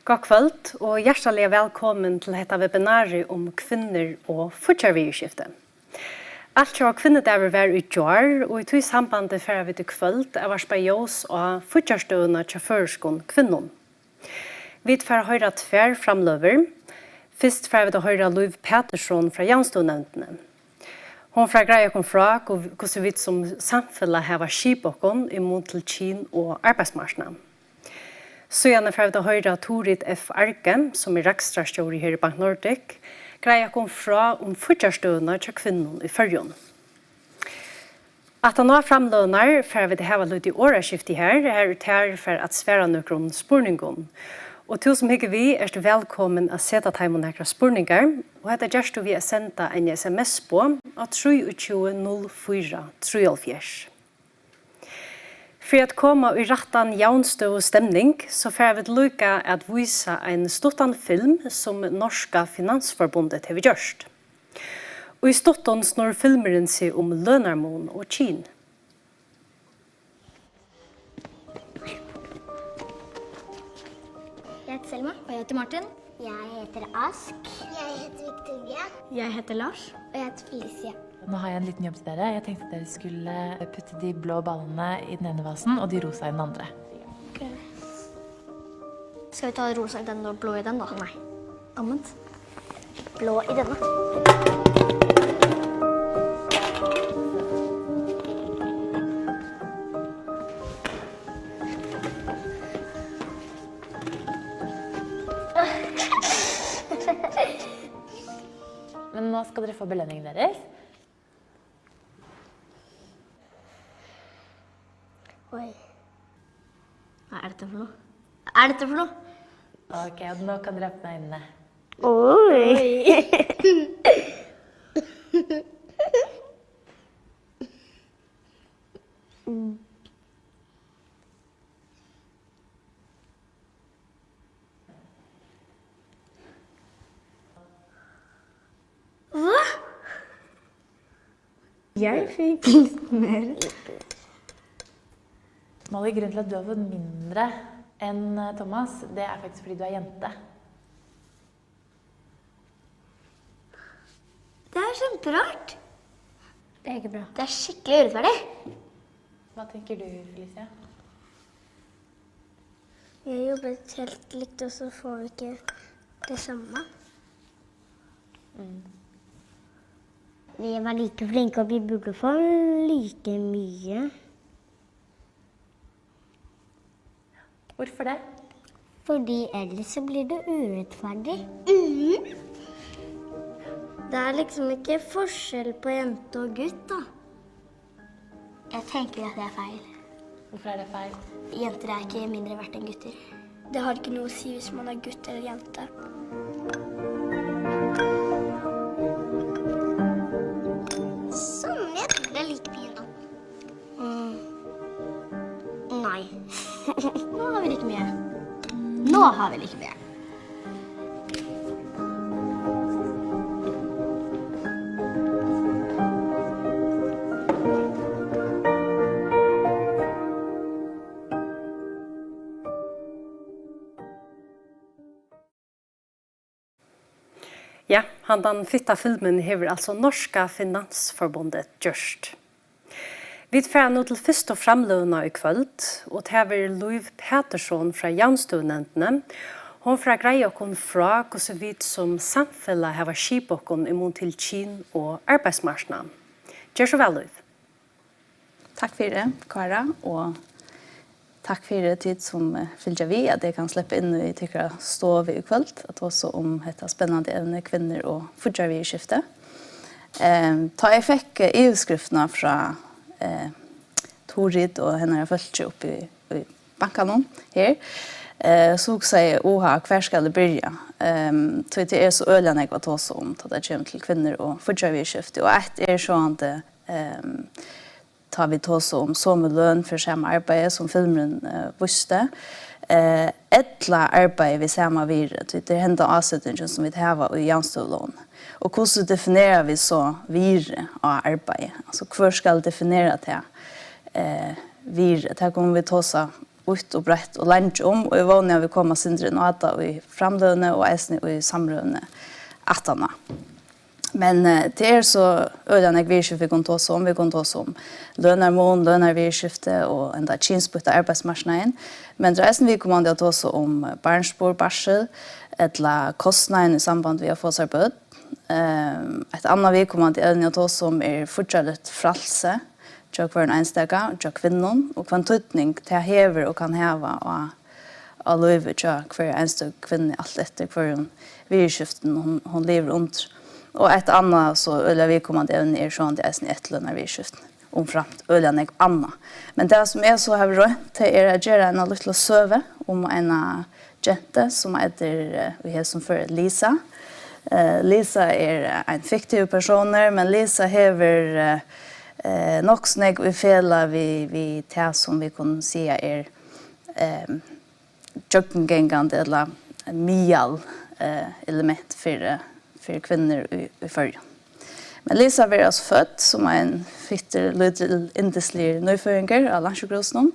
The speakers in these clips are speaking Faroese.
God kveld, og hjertelig velkommen til dette webinaret om kvinner og futjarvirskifte. Alt av kvinnedager var i år, og i tog sambandet for vi til kveld var spejås og futjarstøvende til føreskån kvinnen. Vi får høre tver framløver. Først får vi til høre Liv Petersson fra Janstånevntene. Hon får greie kom fra hvordan vi som samfunnet har skipåkken imot til Kina og arbeidsmarknaden. Så gjerne får vi til høre Torit F. Arke, som rekstrarstjóri her i Bank Nordic, greie kom fra futjarstøvende til kvinnen i Førjøen. At han nå framlønner får vi til hava litt i åreskiftet her til for at svære nøkron spurningen. Og til som ikke vi du velkommen å sette deg med noen spurninger, og dette gjørs du vi sende en sms på av 320-04-73. For å komme i retten jaunstøv og stemning, så får vi lykke at vise en stuttan film som Norska Finansforbundet har gjort. Og i stuttan snor filmeren seg om lønarmon og Kina. Jeg heter Selma. Og jeg heter Martin. Jeg heter Ask. Jeg heter Victoria. Jeg heter Lars. Og jeg heter Felicia. Nå har jeg en liten jobb til dere. Jeg tenkte at dere skulle putte de blå ballene i den ene vasen, og de rosa i den andre. Okay. Skal vi ta rosa i den og blå i den da? Nei. Annet. Blå i denne. Men nå skal dere få belønningen deres. Oi. Hva er dette for noe? Hva er dette for noe? Ok, og nå kan dere åpne øynene. Hva? Jeg fikk litt mer. Molly, grunnen til at du har fått mindre enn Thomas, det er faktisk fordi du er jente. Det er kjemperart. Det er ikke bra. Det er skikkelig urettferdig. Hva tenker du, Felicia? Jeg jobbet helt likt, og så får vi ikke det samme. Vi var like flinke, og vi burde få like mye. Hvorfor det? Fordi ellers så blir det urettferdig. Det er liksom ikke forskjell på jente og gutt, da. Jeg tenker at det er feil. Hvorfor er det feil? Jenter er ikke mindre verdt enn gutter. Det har ikke noe å si hvis man er gutt eller jente. Sånn, jeg tror det er like fint da. Nei. Nå har vi like mye. Nå har vi like mye. Ja, den fitta filmen hever altså Norska Finansforbundet gjørst. Vi får nå til først og framløvende i kveld, og det er Liv Petersson fra Janstånevntene. Hun får greie å komme fra hvordan vi som samfunnet har skipåkken imot til Kina og arbeidsmarknaden. Gjør så vel, Liv. Takk for det, Kara, og takk for det tid som fylger vi, at jeg kan slippe inn i tykker stove i kveld, at også om dette spennende evne kvinner og futjarvirskifte. Ta jeg fikk EU-skriftene fra Torit og henne har følt seg opp i banken her, så sier jeg, hver skal det begynne? Så det er så øyne jeg var til om at det kommer til kvinner og futjarvirskifte, og et sånn at tar vi tås om som løn for samme arbeid som filmen visste. Etla arbeid vi samme videre. Det er hendet avsettingen som vi har i Janstålån. Og hvordan definerer vi så videre av arbeid? Altså, hva skal definere til videre? Det kommer vi tåse ut och brett och länge om och var när vi kommer sindren och att vi framlöne och äsne och i samrövne attarna. Men det så öden jag vill vi kan ta som lönarmån, lönarvirskifte och ända kinsbytte arbetsmarknaden. Men resten vi kommer att ta så om barnspår, barsel, eller kostnaden i samband med att få sig bød. Ett annat vi kommer att ta som fortsatt fralse, tjök för en enstaka, tjök kvinnon, och kvantutning till hever och kan häva av livet tjök för enstaka kvinna allt efter för hon virskiften hon lever under. Och ett annat så öliga vi kommer att sånt det är ett lönarvirskift omframt öliga nek anna. Men det som är så här rönt att göra en liten söve om en jente som heter vi har som för Lisa. Lisa är en fiktiv person, men Lisa hever nog snägg vi fela vi det som vi kan se är joggingängande eller mial element för kvinnor i förr. Men Lisa var alltså född som en fitter liten indislig nyföringer av landsjukrosen.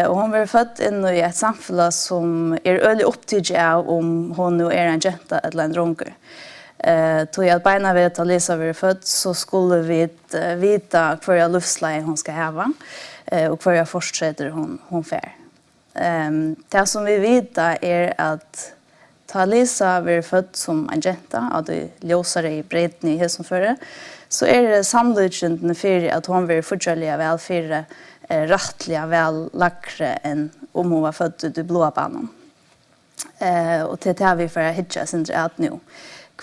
Och hon var född in i ett samhälle som är öliga upptidigt av om hon nu är en jenta eller en dronker. Tog jag att beina vet att Lisa var född så skulle vi veta hur livsläge hon ska häva och hur fortsätter hon fär. Det som vi vet är att ta Lisa var född som en jenta, att det ljósare i bredden i som förra, så är det sannolikt för att hon var fortsättliga väl för rättliga väl lackre än om hon var född i blåa banan. Och det är vi för att hitta sin rätt nu,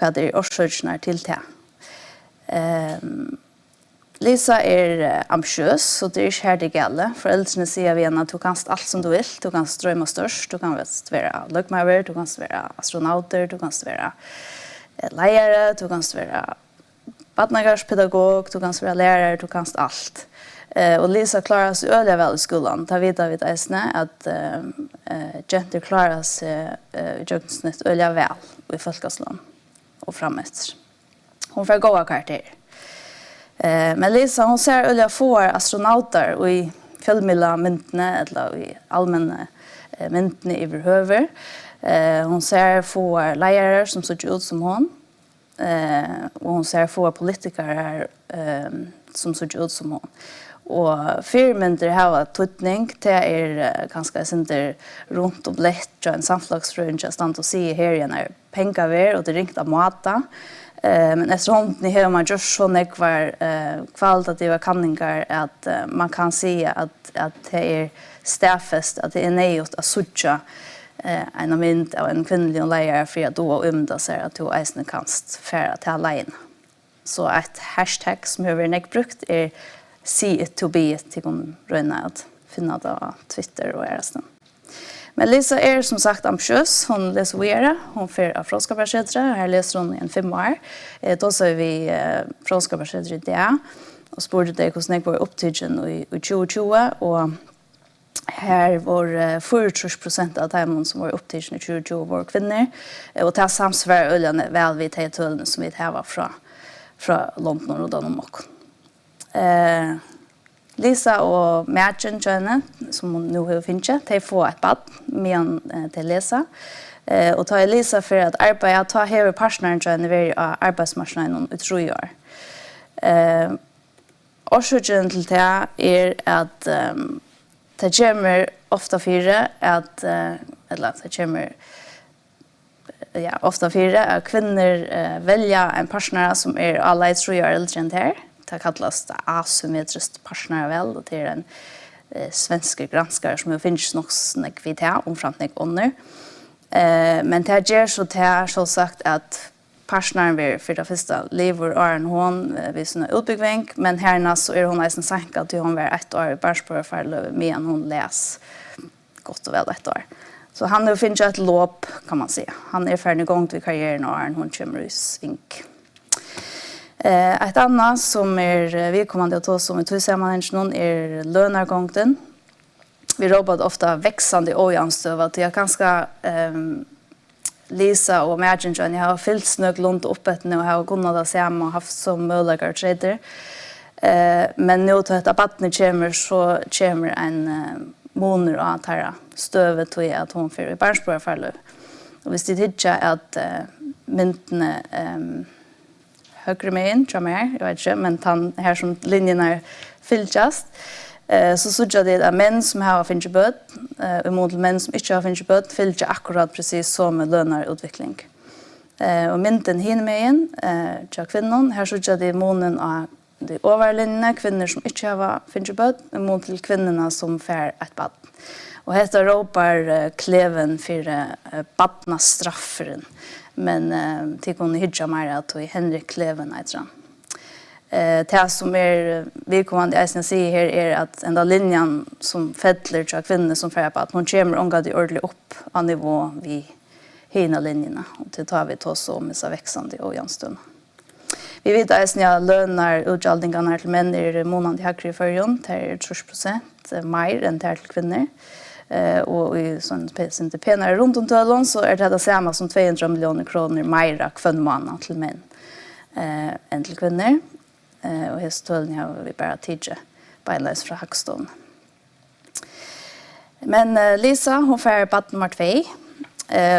vad det är årsöknar till det. Lisa är ambitiös, så det är inte här det gäller. Föräldrarna säger vi att du kan allt som du vill. Du kan drömma störst, du kan vara lögmaver, du kan vara astronauter, du kan vara lärare, du kan vara barnagårdspedagog, du kan vara lärare, du kan allt. Och Lisa klarar sig öliga väl i skolan. Ta vid David Eisne att jenter klarar sig i genomsnitt öliga väl i folkskolan och framåt. Hon får goda karaktär. Men Lisa hon ser öliga få astronauter och i filmmilla myntene eller i allmänna myntene överhuvud. Hon ser få lärare som ser ut som hon. Och hon ser få politiker som ser ut som hon. Och firmynter har tutning det är ganska synder runt och lätt en samflagsfrunch stand och se här igen är pengar och det ringt av mata. Men eftersom ni hör man just så nekvar kvalitativa kanningar att man kan se att det är stäffest att det är nejot att sucha en mynd av en kvinnlig lärare för att då umda sig att du eisen kanst färra till alene. Så ett hashtag som har varit brukt är see it to be till hon röna att finna det på Twitter och resten. Men Lisa är som sagt ambitiös. Hon läser vidare. Hon får av frånskaparsedre. Här läser hon en 5 år. Då så är vi frånskaparsedre i det. Och spurgade det hos jag var upptidgen i 2020. Och här var 40% av dem som var upptidgen i 2020 var kvinnor. Och det här samsvar öljande väl vid teatölden som vi har från London och Danmark. Lisa och Mädchen Jönne, som hon nu har finnit, de får ett bad med till Lisa. Och ta Lisa för att arbeta, ta hela partnern Jönne vid arbetsmarknaden i 3 år. Orsaken till det är att det kommer ofta fyra att, eller det kommer ofta fyra att kvinnor välja en partner som är alla i 3 år äldre än det. Det kallas det asymmetriskt partnerväl och det är en svenska granskare som finns nog snack vid här omframtning under. Men det gör så det så sagt att partnern vill för det första lever och en hon vid sina utbyggning men härna så är hon nästan sänkt till hon var 1 år i barnspårfall men hon läs gott och väl 1 år. Så han har finnit ett lopp kan man säga. Han är färdig igång till karriären och hon kommer i svink. Ett annat som är vi kommer att ta som i tillsammans är lönargången. Vi jobbar ofta växande ojanstöv att jag ganska Lisa och Mädchen John jag har fyllt snöglont öppet nu och har kunnat det samma och haft som möjliga trader. Men nu till att vattnet kommer så kommer en måner och tarra stövet och att hon för i barnsbara farlöv. Och hvis det hittar att myntene högre med in, tror jag, jag vet inte, men han här som linjen är fylltjast, så såg det att män som har finns böt, emot män som inte har finns böt, fylltja akkurat precis som med lönerutveckling. Och mynten hin med in, till kvinnan, här såg det månen av de överlinjerna, kvinnor som inte har finns böt, emot till kvinnorna som får ett bad. Och detta ropar kleven för badnastrafferen. Men till hon hydja mer att i Henrik Kleven heter det som vi kommer att se här är att enda linjen som fettler till kvinnor som får att hon kommer omgående ordentligt upp av nivå vid hela linjerna. Och det tar vi till oss om så växande och jämstund. Vi vet att jag lönar utgäldningarna till män i månaden till högre i förrjun till 30% mer än till kvinnor. Och i sån inte penare runt om tölon så är det samma som 200 miljoner kronor mer kvann månad till män än till kvinnor. Och hästtöln har vi bara tidje beinleis från Hackstone. Men Lisa, hon får bad nummer 2.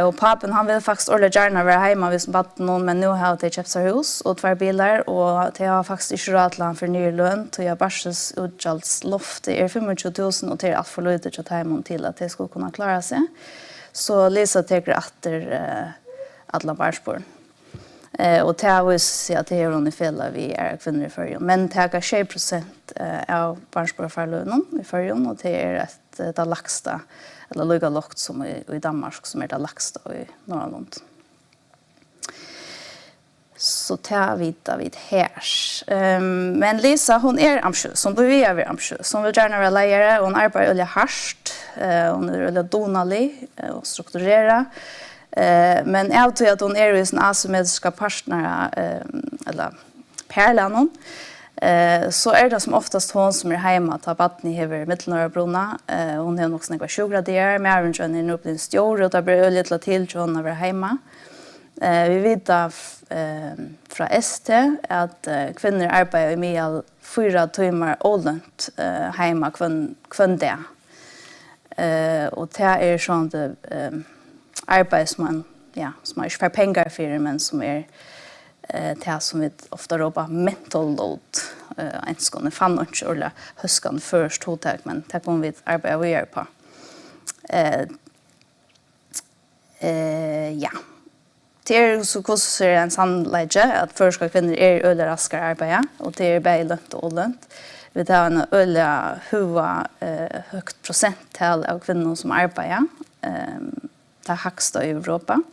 Och papen han vill faktiskt ordentligt gärna vara hemma vid som bad någon, men nu har de köpt sig hus och 2 bilar och de har faktiskt inte råd till han för ny lön till jag barsens utgjaldsloft. Det är 25 000 och det är allt för lite att ta hemma till att de skulle kunna klara sig. Så Lisa tycker efter alla barspår. Och det har vi sett att det är hon i fälla vi är kvinnor i förrjun. Men det har 20% av barnspårfarlönen i förrjun och det är det lagsta eller lika lågt som i Danmark som är det lagsta i Norrland. Så tar vi vid här. Men Lisa hon är ambitiös, som vi är ambitiös. Hon vill gärna vara lärare, hon arbetar väldigt hårt, hon är väldigt donalig och strukturerad. Men jag tror att hon är i sin asymmetriska partner eller pärlan så är det som oftast hon som är hemma att ta vatten i över Mittelnorrbrona. Hon har också några sjugrader med även en upp till stjord och det blir öljigt till hon är hemma. Vi vet från ST att kvinnor arbetar i med 4 timmar ålönt hemma kvann det. Och det är sånt arbete som man som inte får pengar för men som är det som vi ofta ropar mental load. En skåne fann inte eller höskan först hotak men det kommer vi arbeta och göra på. Ja. Det är så kostar en sannlägge att förska kvinnor är öle raskare arbeta och det är bara lönt och lönt. Vi tar en öle högt procenttal av kvinnor som arbetar. Det högsta i Europa.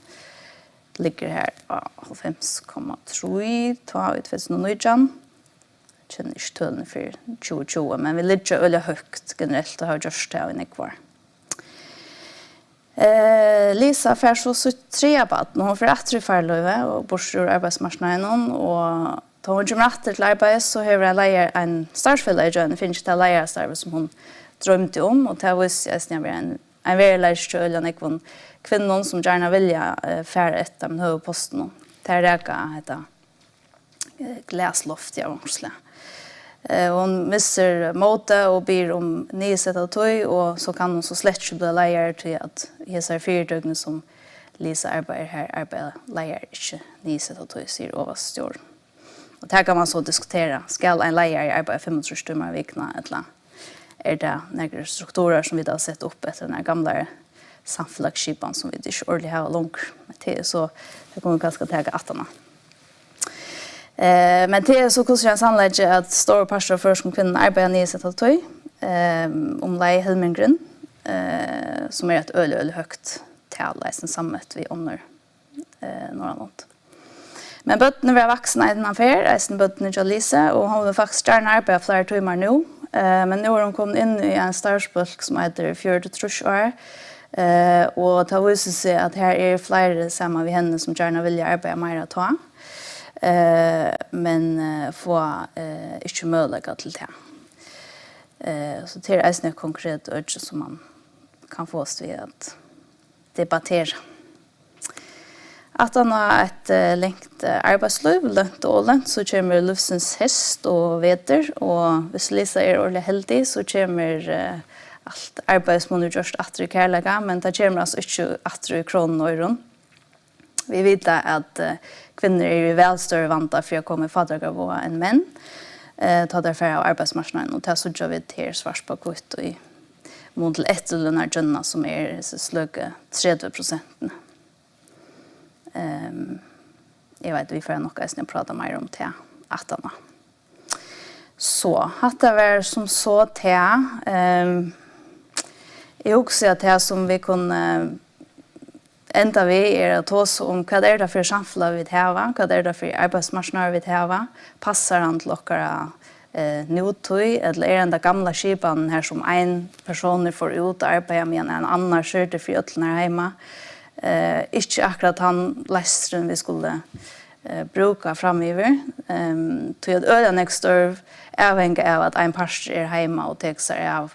Det ligger här på 5,3 tar vi 2019. Jag känner inte tullen för 2020 men vi ligger väldigt högt generellt och har gjort det av kvar. Lisa får så 3 bad. Hon får att farlöve och borstar arbetsmarknaden och då hon kommer att till arbete så har jag lärt en startfälla i finns det lärarstarv som hon drömde om och det var en väldigt lärare till kvinnor som gärna vilja färre ett av huvudposten. Det är räcka glasloft i Ångsle. Hon missar mode och ber om nysätta tøy och så kan hon så slett inte bli lärare till att ge sig 4 dygn som Lisa arbetar här arbetar lärare inte nysätta tøy sier överstjord. Och här kan man så diskutera, ska en lärare arbeta 35 timmar i veckan eller är det några strukturer som vi har sett upp efter den här gamla samfällagsskipan som vi inte ordentligt har långt till så det kommer ganska täga attarna. Men det är så kostar en sannlägge att stora pastor först som kvinnor arbetar nysätta tøy om lej Helmengren som är ett öl högt tal i sin sammet vid under Norrland. Men bötterna var vuxna i den affär, sen bötterna till Lisa och hon har faktiskt gärna arbetat flera timmar nu. Men nu har hon kommit in i en startspölk som heter 4-3 år. Och det har visat sig att här är flera samma vid henne som gärna vill arbeta mer att ta. Men få inte möjlighet till det. Så det är ett konkret öde som man kan få oss vid att debattera. Att han har ett längt arbetsliv, lönt och lönt, så kommer livsens häst och veter. Och hvis Lisa är ordentligt heldig så kommer allt arbeidsmål gjørst atter i kærlega, men det kommer altså ikke atter i kronen og øren. Vi vet at kvinner er vel større vanta for å komme i fadergravåa enn menn. Ta derfor av arbeidsmarknaden, og det så gjør vi til svars på kvitt og i mån til etterlønner gjønna som sløgge 30%. Jeg vet, vi får nok å prate mer om det atterne. Så, hatt det var som så til. Jeg også at det som vi kunne enda vi å ta oss om hva det for samfunnet vi har, hva det for arbeidsmarknader vi har, passer han til dere nutøy, eller den gamla skipan her som en person får ut og arbeider med en annen skjørte for øtlen her hjemme. Ikke akkurat han lesteren vi skulle bruka framöver. Till att öra next door avhängig av att en pastor är hemma och tar sig av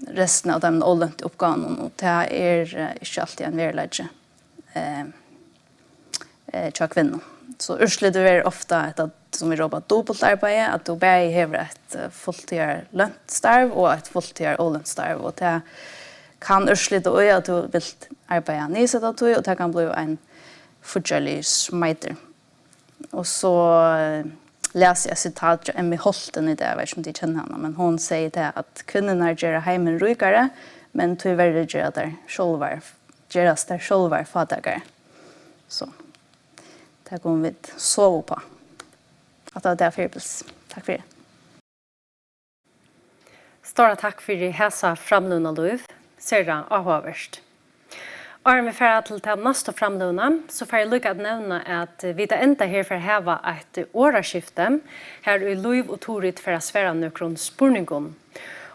resten av de åldrande uppgåvorna, och det är inte alltid en verklighet till kvinnor. Så ursligt är ofta att som vi jobbar dubbelt arbete, att du bara har ett fulltida löntstarv och ett fulltida åldrandsstarv, och det kan ursligt och att du vill arbeta nedsätta tog, och det kan bli en fortjärlig smiter. Och så läser jag citat av Emmy Holten i det, jag vet inte om de känner henne, men hon säger det att kvinnorna gör hemmen rikare, men tyvärr gör det själva fattigare. Så det kommer vi sova på. Att det är förbils. Tack för det. Stora tack för det hälsa framluna liv. Serra avhåverst. Och vi får till den nästa framluna, så får jag lycka att nämna att vi är ända här för att häva ett åraskifte här i liv och torit för att svära nökron spurningon.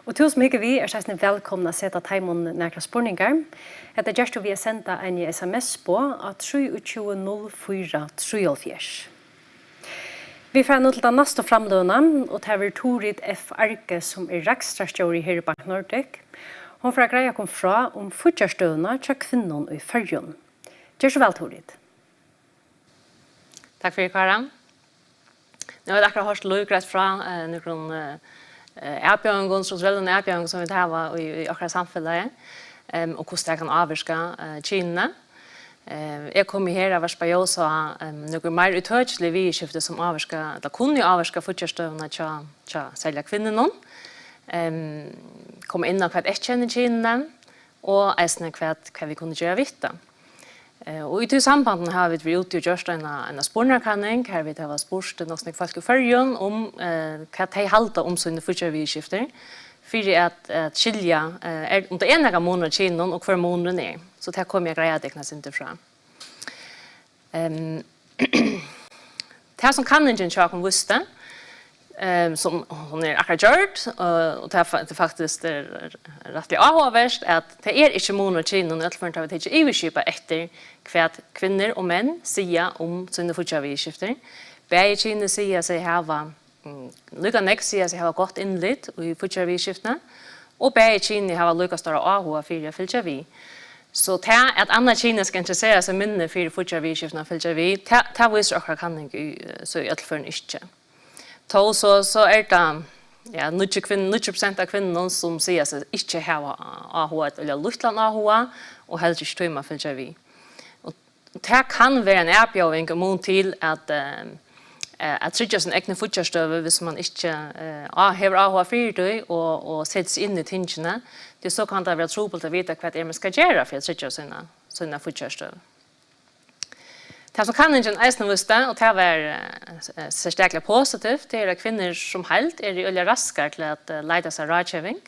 Och till oss mycket vi är så välkomna att sätta tajmon några spurningar. Det görs vi sända en sms på att 3204334. Vi får nu till den nästa framluna, och det är Torit F. Arke som är rekstrarstjóri här i Bank Nordic. Hon får greia kom fra om futjarstøvna til kvinnen i Førjun. Gjør så vel, Torit. Takk for det, Karan. Nå har jeg akkurat hørt løygreit fra noen erbjørngon, strukturelle erbjørngon som vi har i akkurat samfunnet, og hvordan det kan avvirke kynene. Jeg kom her av Verspajosa noen mer utørselig vidskifte som avvirke, da kunne jo avvirke futjarstøvna til selge kvinnen. Komma in på ett känner kynne och äsna vad vi kunde göra vitt. Och i det sambanden har vi gjort just en spårnarkanning här vi har spurt några folk i Førjun om vad de halta om sina futjarvidskifter för att skilja om det ena månaden kynnon och för månaden är. Så det kommer jag greja att inte fram. Det som kanningen jag visste som hon akkurat gjort, och det är faktiskt rätt avhåverst att det är inte månader kynnon och för att vi inte överskipa efter vad kvinnor och män säger om sina futjarvidskifter. Bägge kynor säger sig ha lika näck säger sig ha gått inlitt i futjarvidskifterna, och bägge kynor har lika stora avhåva för att fylja vi. Så det att andra kynor ska intressera sig mindre för futjarvidskifterna fylja vi, det visar akkurat kanning så i öllförn inte. Så är det 90% av kvinnor som säger sig inte ha AHA eller luftland AHA och helst inte tøyma fylgja vi. Och det kan vara en erbjudning om till att trycka sin egna futjarstöve hvis man inte har AHA fyrtøy och sätter sig in i tingene. Det så kan det vara trobult att veta vad man ska göra för att trycka sina futjarstöve. Det som kan inte eisen visste, och det var särskilt positivt, det är att kvinnor som helt är väldigt raskare till att leda sig rådgivning.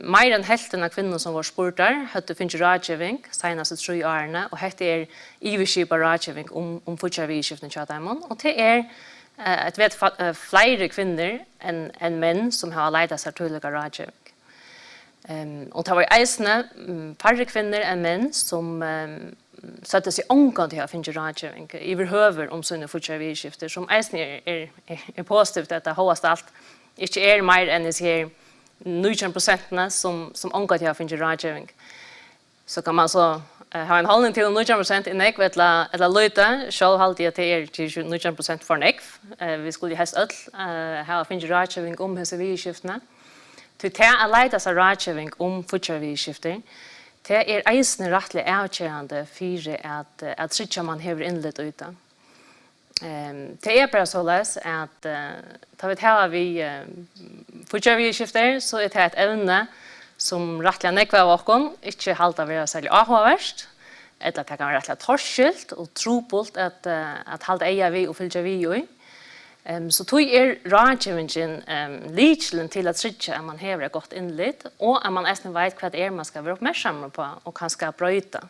Mer än hälften av kvinnor som var spurtar hade finns rådgivning senaste 3 åren, och det är iverskipa rådgivning om futjarvidskiften till dem. Och det är ett vet fler kvinnor än män som har ledat sig till rådgivning. Och det var eisne färre kvinnor än män som sätter sig ångan till att finna rådgivning överhuvud om sina futjarvidskifter, som eisne är positivt att det hållast allt inte är mer än det här 19% som ångan till att finna rådgivning. Så kan man så ha en hållning till 19% i nekv eller löjta. Själv alltid att det är 19% för nekv. Vi skulle helst ha finna rådgivning om dessa vidskifterna. Till det är leida seg rådgivning om fortsatt det eisende rettelig avgjørende for at trykja man hever innlitt ute. Det bara så løs at da vi tar vi fortsatt så det et evne som rettelig nekva av oss ikke halta være særlig avhåverst, eller at det kan være rettelig torskilt og trobult at halta eia vi og fylgja vi i. Så tog rådgivningen likelen til at trykja at man hever et godt innlitt, og at man nesten vet hva det man skal være oppmerksom på og kan skal brøyta.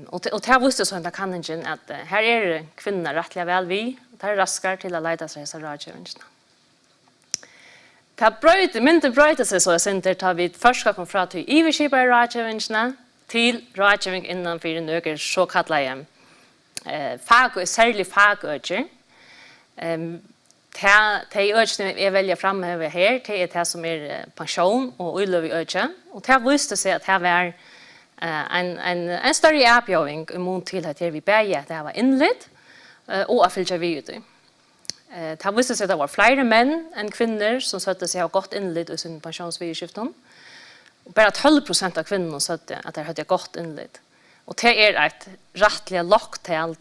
Och det visste så att kan inte att här är kvinnor rättliga väl vi tar raskare till att leda sig så rådgivningen. Det bröjte sig så att tar vi först ska komma fram till iverskipare rådgivningen till rådgivning innanför några så kallade särskilt fagöger. Det ögene jag väljer framöver här det är det som är pension och utlöveöger. Och det visste sig att här var en större avgivning imot till att vi bäger att det var inlett och att fylja vi ut. Det visste sig att det var fler män än kvinnor som sötte sig ha gått inlett i sin pensionsvidskiften. Bara 12% av kvinnorna sötte att det hade gått inlett. Och det är ett rättligt locktal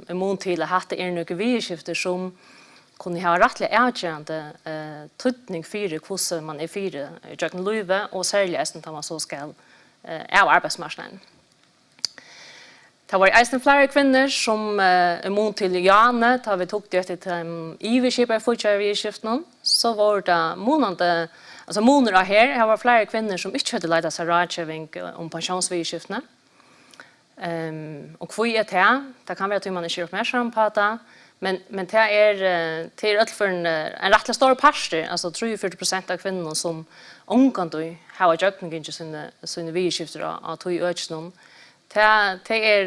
imot till att det är några vidskifter som kunde ha rättligt avgörande tydning för hur man är fyra i Jöken Löve och särskilt när man så ska av arbetsmarknaden. Det var eisen flere kvinnor som imot til Jane, da vi tok det til iverskipet fortsatt vidskiften, så var det måneder av her var flere kvinnor som ikke hadde ledet seg rådgivning om pensjonsvidskiftene. Og hvor er det kan være at man ikke er oppmerksom på det, men det er for en rettelig stor parster, altså 43% av kvinnor som omgående har gjøkning i sine vidskifter av tog økene. Det er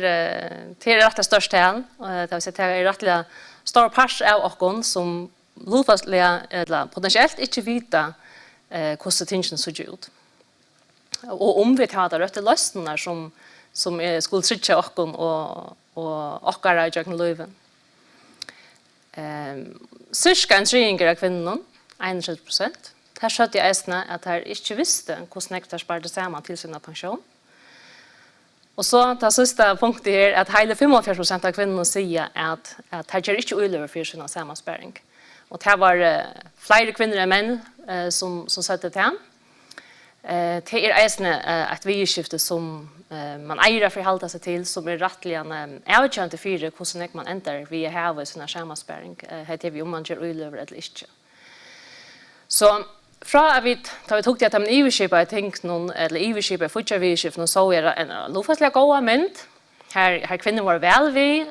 rettelig størst del, det vil si det er rettelig stor part av oss som lovfastlig eller potensielt ikke vite hvordan tingene så ut. Og om vi tar det rette løsninger som skulle trykje oss og okkara i gjøkning løyven. Cirka en tredjedel av kvinnerne, 21%. Her skjøtte jeg at jeg ikke visste hvordan jeg sparte sammen til sin pensjon. Og så det siste punktet er at hele 45% av kvinnerne sier at her gjør ikke uløver for sin sammensparing. Og det var flere kvinner enn menn som søtte til ham. Det er eisende et vidskifte som man eier for å holde seg til, som er rettelig avgjørende for hvordan man ender via havet i sin sammensparing. Her til vi om man gjør uløver eller ikke. Så fra vi tok det at de iverskipet eller iverskipet fortsatt vidskiften, så er det en lovfastlig god mynd. Her kvinner var vel vi,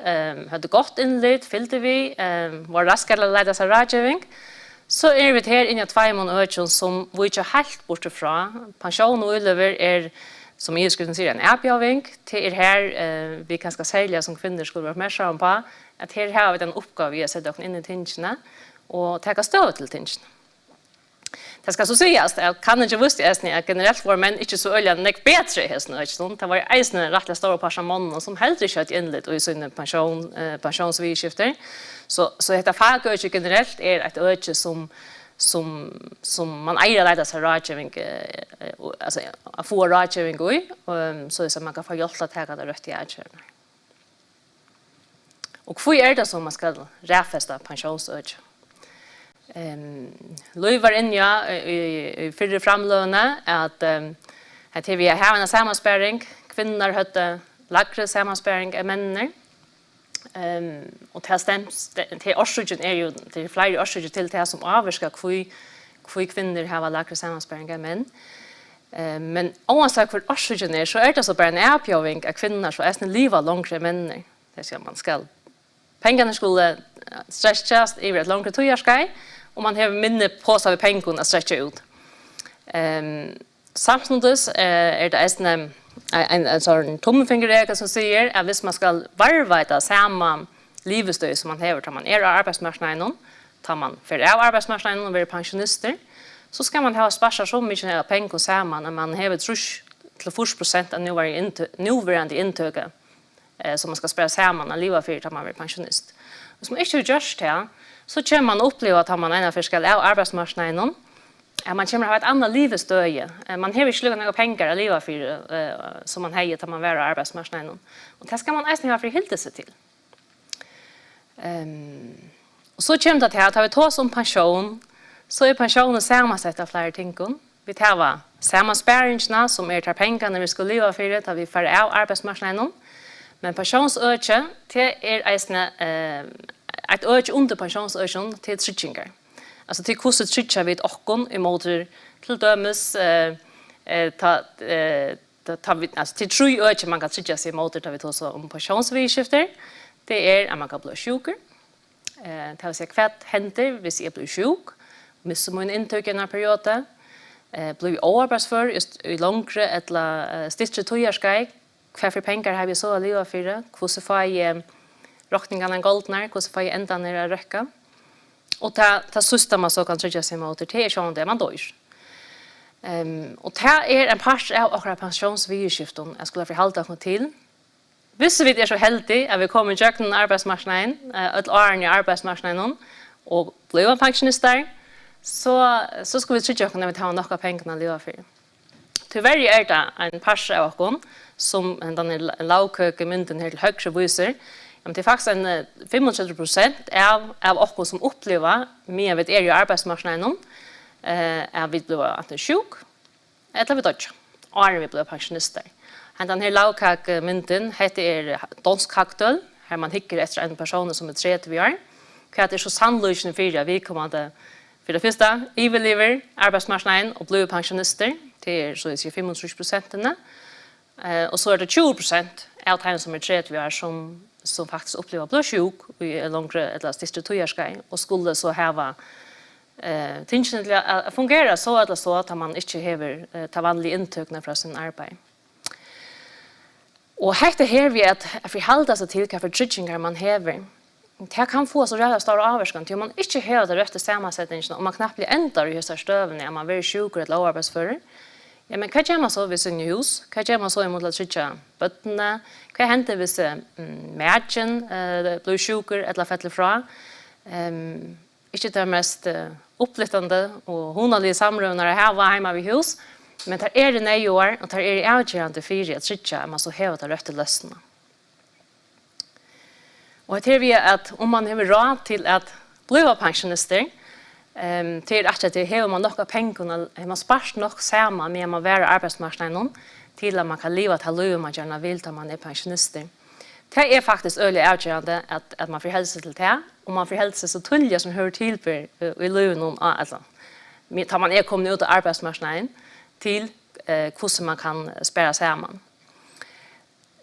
hadde gått innlitt, fylte vi, var raskere å lede seg rådgivning. Så er vi her inne i 2 måneder som vi ikke helt borte fra. Pensjon og uløver er, som jeg skulle si, en avgjøring. Det er her vi kan særlig som kvinner skulle være oppmerksom på, at her har vi den oppgave vi har sett dere inn i tingene, og ta støv til tingene. Det skal så sies, jeg kan ikke vise at generelt var menn ikke så øyelig enn bedre i hesten. Det var eisende rettelig store par som måneder som heller ikke hadde innlitt i sine pensjonsvidskifter. Så dette fagøyke generelt er et øyke som man eier å lede seg rådgivning, altså å få rådgivning i, så man kan få hjelp til å ta det rødt i avgjørende. Og hvor er det som man skal ræfeste pensjonsøyke? Løy var inne i fyrre framløvene at vi har en sammensparing. Kvinner hadde lagre sammensparing av mennene. Og til årsøkjen er jo til flere årsøkjen til det som avvarsker hvor kvinner har lagre sammensparing av menn. Men oansett hvor årsøkjen er, så er det så bare en avgjøring av kvinner som er livet langere mennene. Det sier man skal. Pengene skulle stretches i et langere togjerskei, og man har minne på seg ved pengene å stretche ut. Samtidig er det en sånn tommefingerregel som sier at hvis man skal varveite samme livestøy som man har, tar man av arbeidsmarknaden, tar man av arbeidsmarknaden og være pensjonister, så skal man ha sparset så mye av penger sammen at man har 30-40% av nåværende inntøket som man skal spare sammen av livet for at man blir pensjonist. Hvis man ikke gjør det, så kommer man oppleve at man ennå skal av arbeidsmarknaden, man kommer ha ett annat livstöje. Man har inte slugat några pengar att leva för som man har när man är arbetsmarknaden. Och det ska man nästan ha för hilda sig till. Och så kommer det till att vi tar om pension, så är pensionen sammansatt av flera ting. Vi tar sammansparingarna som är pengar när vi ska leva för det, tar vi för av arbetsmarknaden. Men pensionsöke det är ett öke under pensionsöken till tryggingar. Alltså till kurset tryggar vi ett åkon emot till dömes till tre öke man kan trygga sig emot tar vi tar om pensionsvidskifter. Det är att man kan bli sjuk. Det vill säga kvart händer hvis jag blir sjuk. Missar man intryck i en period. Blir oarbetsför i längre eller stittre tojarskaj. Hva för pengar har vi så att leva för det? Hvordan får jag rockningarna goldnar? Hvordan får jag ända ner att röka? Och det sista man så kan trygga sig mot det är sånt det man dör. Och det är en part av våra pensionsvidskiften jag skulle förhålla mig till. Hvis vi är så heldiga att vi kommer i köken arbetsmarknaden, ett år i arbetsmarknaden och blir pensionister, så ska vi trygga oss när vi tar några pengar att leva för. Tyvärr är det en part av oss som den är lagkökemynden här till högre visar. Det är faktiskt en 35% av oss som upplever med att vi är i arbetsmarknaden att vi blir antingen sjuk eller vi dör. Och vi blir pensionister. Den här lagkökemynden heter dansk kaktöl. Här man hickar efter en person som är 30 år. Det är så sannolikt för att vi kommer för det första överlever arbetsmarknaden och blir pensionister. Det är så 35%. Och så är det 20% av de som är 30 år som faktiskt upplever att bli sjuk i en längre eller större tojarskaj och skulle så ha tingen att fungera så eller så att man inte har ta vanliga intökna från sin arbete. Och här vi att förhålla sig till vilka förtryckningar man häver. Det kan få så rätt stora avskan till man inte har det rätta sammansättningen och man knappt blir ändrar i dessa stöven när man blir sjuk eller arbetsför. Ja, men vad gör man så vid sin hus? Vad gör man så emot att trygga bötterna? Vad händer vid mätjen blir sjuker eller fettlig fra? Inte det mest upplyftande och honaliga samrövningar här var hemma vid hus. Men det är det nejår och det är det avgörande för att trygga att man så har det rätta lösningarna. Och här vi att om man har råd till att bli pensionister till att det har man några pengar har man sparat nog samman med man vara arbetsmarknaden till att man kan leva till liv man gärna vill när man är pensionister. Det är faktiskt öliga avgörande att man förhåller sig till det och man förhåller sig så tulliga som hör till i livet alltså tar man är kommit ut av arbetsmarknaden till hur man kan spara samman.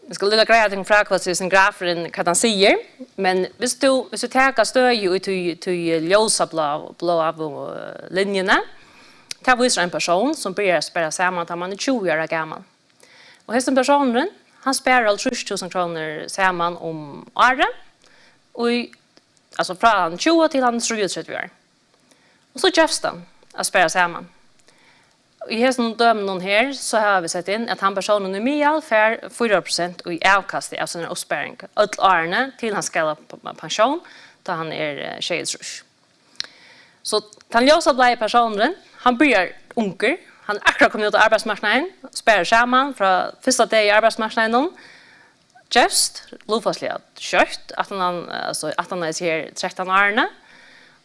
Jag ska lägga grejer till frakvart sin grafen kan han säger men hvis du tar stöj ut till ljusa blå av linjerna tar visar en person som börjar spara samman när man är 20 år gammal. Och den personen han sparar 30 000 kronor samman om året och alltså från han 20 till han 33 år. Och så köps den att spara samman. I hessen dömen här så har vi sett in att han personen är med allfär 4% i avkast av sin uppsparing. Öll årene till han ska ha pension då han är tjejsrush. Så han ljösa blei personen, han börjar unker, han akkurat kommer ut av arbetsmarknaden, sparar samman från första dag i arbetsmarknaden. Just lovfastliga kött att han är här 13 årene.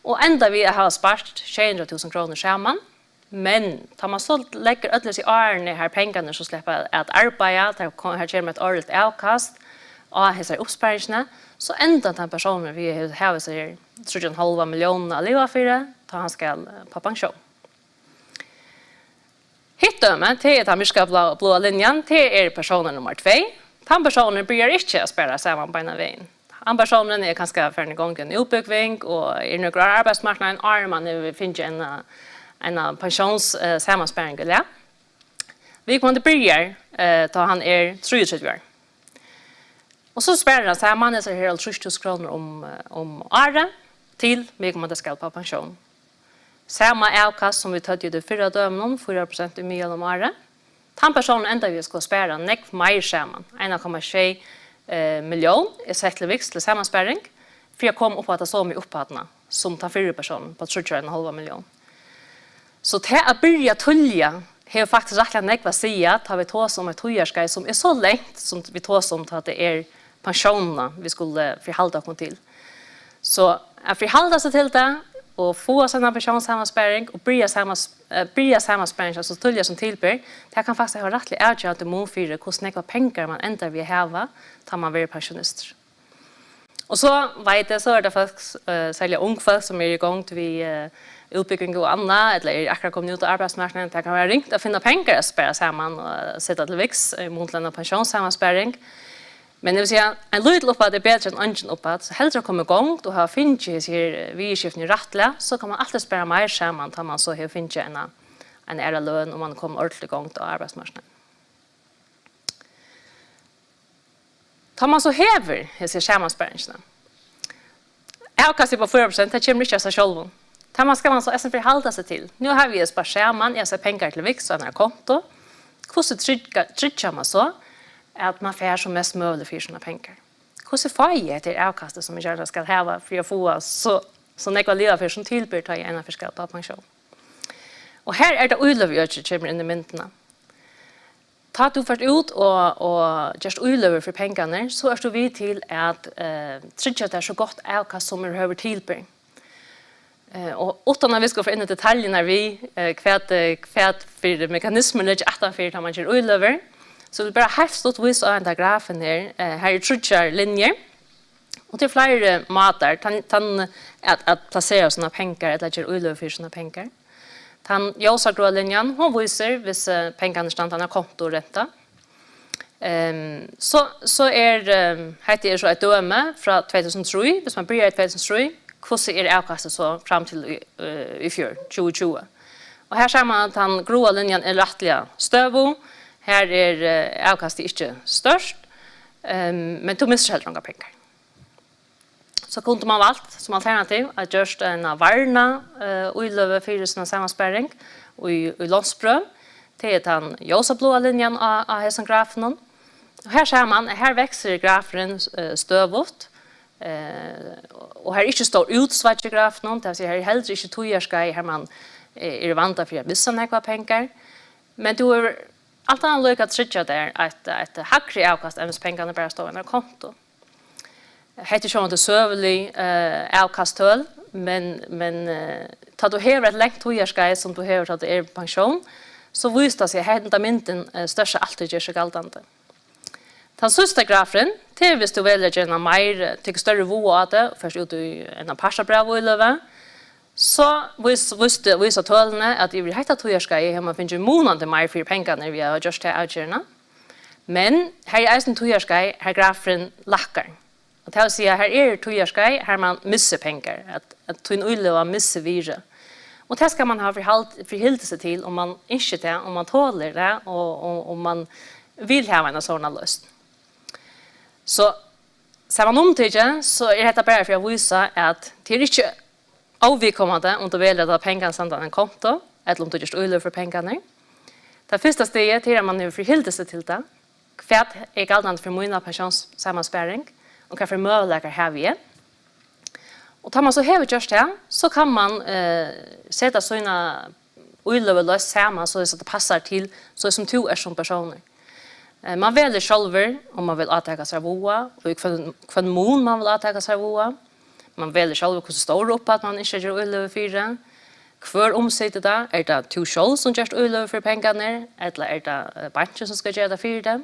Och ända vi har sparat 200 000 kronor samman. Men tar man så lägger ödles i årene här pengarna så släpper att arbeta, här kommer ett årligt avkast och hälsar uppsparingarna så ända den personen vi har så här 3,5 miljoner att leva för det, tar han ska på pension. Hittdöme till att han ska blå linjen till är personen nummer 2. Den personen börjar inte att spela samman på en väg. Den personen är ganska för en gång en utbyggning och i några arbetsmarknaden är man nu finner en pensionssammanspärring. Ja. Vi kommer att börja då han är 33 år. Och så spärrar han samman så här 30 000 kronor om året till vi kommer att ska på pension. Samma avkast som vi tog i det förra dömen, 4% i mil om året. Den personen enda vi ska spärra nekv mer samman. 1,6 miljon är sättligviks till sammanspärring för att komma upp att så mycket upphattna som tar 4 personer på 3,5 miljon. Så till att börja tulja har faktiskt rätt nekva säga tar vi tås om ett tojarskaj som är så längt som vi tås om att det är pensionerna vi skulle förhålla oss till. Så att förhålla sig till det och få sådana pensionssammanspärring och börja sammanspärring så tulja som tillber, det kan faktiskt ha rättligt avgörande mån för hur nekva pengar man ändrar vi häva tar man vara pensionister. Och så vet jag så är det faktiskt särskilt unga folk som är igång till utbygging och annat, eller akkurat kommit ut av arbetsmarknaden, det kan vara ringt att finna pengar att spärra samman och sätta till viks mot en pensionssammanspärring. Men det vill säga, en liten uppad är bättre än ingen uppad, så hellre kommer igång och har finnit sig vidskiften i rattliga, så kan man alltid spärra mer samman tar man så har finnit en ära lön om man kommer ordentligt igång till arbetsmarknaden. Tar man så häver dessa sammanspärringarna. Avkastet på 4%, det kommer inte av sig själv. Tar ska man så SNF hålla sig till. Nu har vi sparat samman, jag ser pengar till viks och konto. Hur trycker man så att man får som mest möjligt för sina pengar? Hur får jag till avkastet som jag gärna ska ha för att få så nekva leva för som tillbyr tar jag en förskall på pension? Och här är det utlöv som kommer in i myntorna. Ta du först ut och just utlöver för pengarna så är du vid till att trycka det så gott avkast som behöver tillbyr. Och utan att vi ska få in i detaljerna vi kvärt för mekanismerna att för man gör utlöver så det bara helt stort vis av den grafen här är tryckar linjer och till flera matar att placera såna pengar eller gör utlöver för såna pengar. Han ljósar grå linjen, hon visar hvis pengarna standarna kontoränta. Så heter det så ett döme från 2003, hvis man börjar i 2003, hur är avkastet så fram till i fjör, 2020. Och här ser man att han grå linjen är rättliga stövo. Här är avkastet inte störst, men du missar helt många pengar. Så kunde man valt som alternativ att just en varna utlöve för sina sammanspärring i landsbröv till han ljusa blåa linjen av hästen grafen. Och här ser man, här växer grafen stövot. Och här är inte stor utsvart i grafen, det vill säga här är heller inte tojarskaj här man är vant för att missa några pengar. Men du är allt annat lyckat trycka där att hackre avkast än pengarna bara står i en konto. Heter så inte sövlig avkastöl, men tar du hever ett längt tojarskaj som du hever att det är pension, så visar det sig att mynten största alltid gör sig galtande. Den sista grafen, till hvis du väljer att göra mer, tycker större vå av det, först ut i en parsabrav i löve, så visar tölene att i vill heta tojarskaj har man finner månande mer för pengar när vi har gjort det avgörande. Men här är en tojarskaj, här grafen lackar. Och det vill säga, här är tojarskaj, här man missar pengar, att ta in ullöva missar vire. Och det ska man ha förhållit sig till om man inte det, om man tåler det och om man vill ha en sådan löst. Så ser man omtidgen så är det bara för att visa att det är inte avvikommande om du väljer att pengarna sända en konto eller om du just ullöver för pengarna. Det första steget är att man nu förhållit sig till det. Kvärt är galdande för mina pensionssammanspärring. Och kan för möjligheter här vi är. Och tar man så här just det så kan man sätta sina ullöverlös samman så att det passar till så som två är som personer. Man väljer själv om man vill attacka sig voa och vilken mån man vill attacka sig voa. Man väljer själv hur stor upp att man inte gör ullöver för det. Hver omsätter det? Är det två själv som gör ullöver för pengarna? Eller är det banken som ska göra det för det?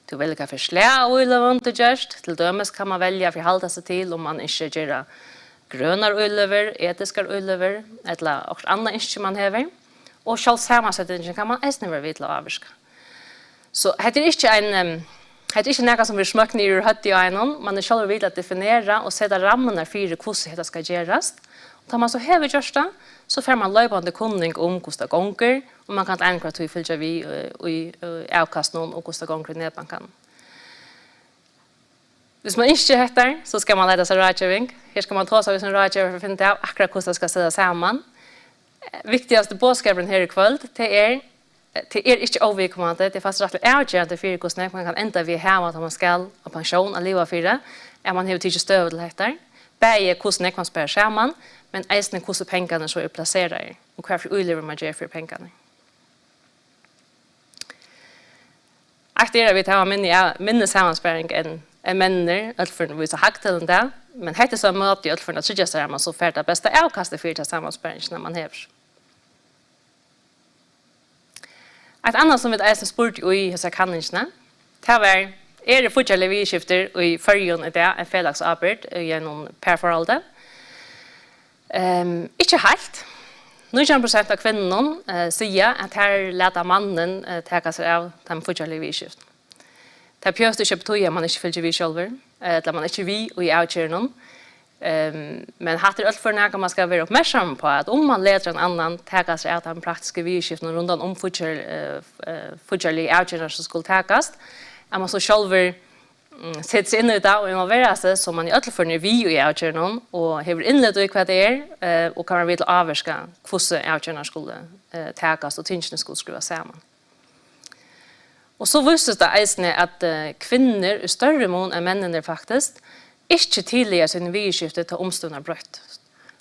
Du väljer för slä och ullöver till just. Till dömes kan man välja för att hålla sig till om man inte gör gröna ullöver, etiska ullöver eller också andra inte man har. Och själv sammansättningen kan man även vara vid till att avvarska. Så det är inte något som vi smakar ner ur hött i ögonen. Man är själv vid att definiera och sätta rammarna för hur det ska göras. Och tar man så här vid just det, så får man löpande kunning om hur det gånger. Och man kan ändra till att följa vid i avkast och hur det gånger i nedbanken. Hvis man inte heter så ska man lära sig rådgivning. Här ska man ta sig sin rådgivning för att finna ut akkurat hur det ska sätta samman. Viktigaste budskapen här i kväll det är inte avvikommande. Det är faktiskt rätt avgörande för hur man kan ända vid hemma att man ska ha pension och leva för det. Är man har tid stöd till detta. Bäge hur man spär samman, men även hur pengarna så är placerade. och hur ulever man ger för pengarna. Aktivera vi tar minne sammanspärring än männer, allt för att visa hakt till det, men heter så möte allt för att trygga sig man så färd det bästa avkastet för till sammanspärring när man hävs. Ett annat som vi är spurt i hos kanningarna, det var det fortsatta vidskifter i förrjun i det en felagsarbet genom perforalde. Inte helt. 90% av kvinnorna säger att här låter mannen ta sig av de fortsatta vidskift. Det behövs inte betyda att man inte följer vid själva, eller man inte vi och i avkärnen. Men hatt allt för när man ska vara uppmärksam på att om man leder en annan ta sig av de praktiska vidskiften rundan om fortsatta avkärnen som skulle takas, att man så själva sätter sig in i det och involverar sig så man i alla fall vi och i avkärnen och har inlett i vad det är och kan man vilja avvarska hur avkärnen skulle takas och tingene skulle skruva samman. Och så visste det eisne att kvinnor i större mån än männen faktiskt inte tillgär sin vidskifte till omstående bröt.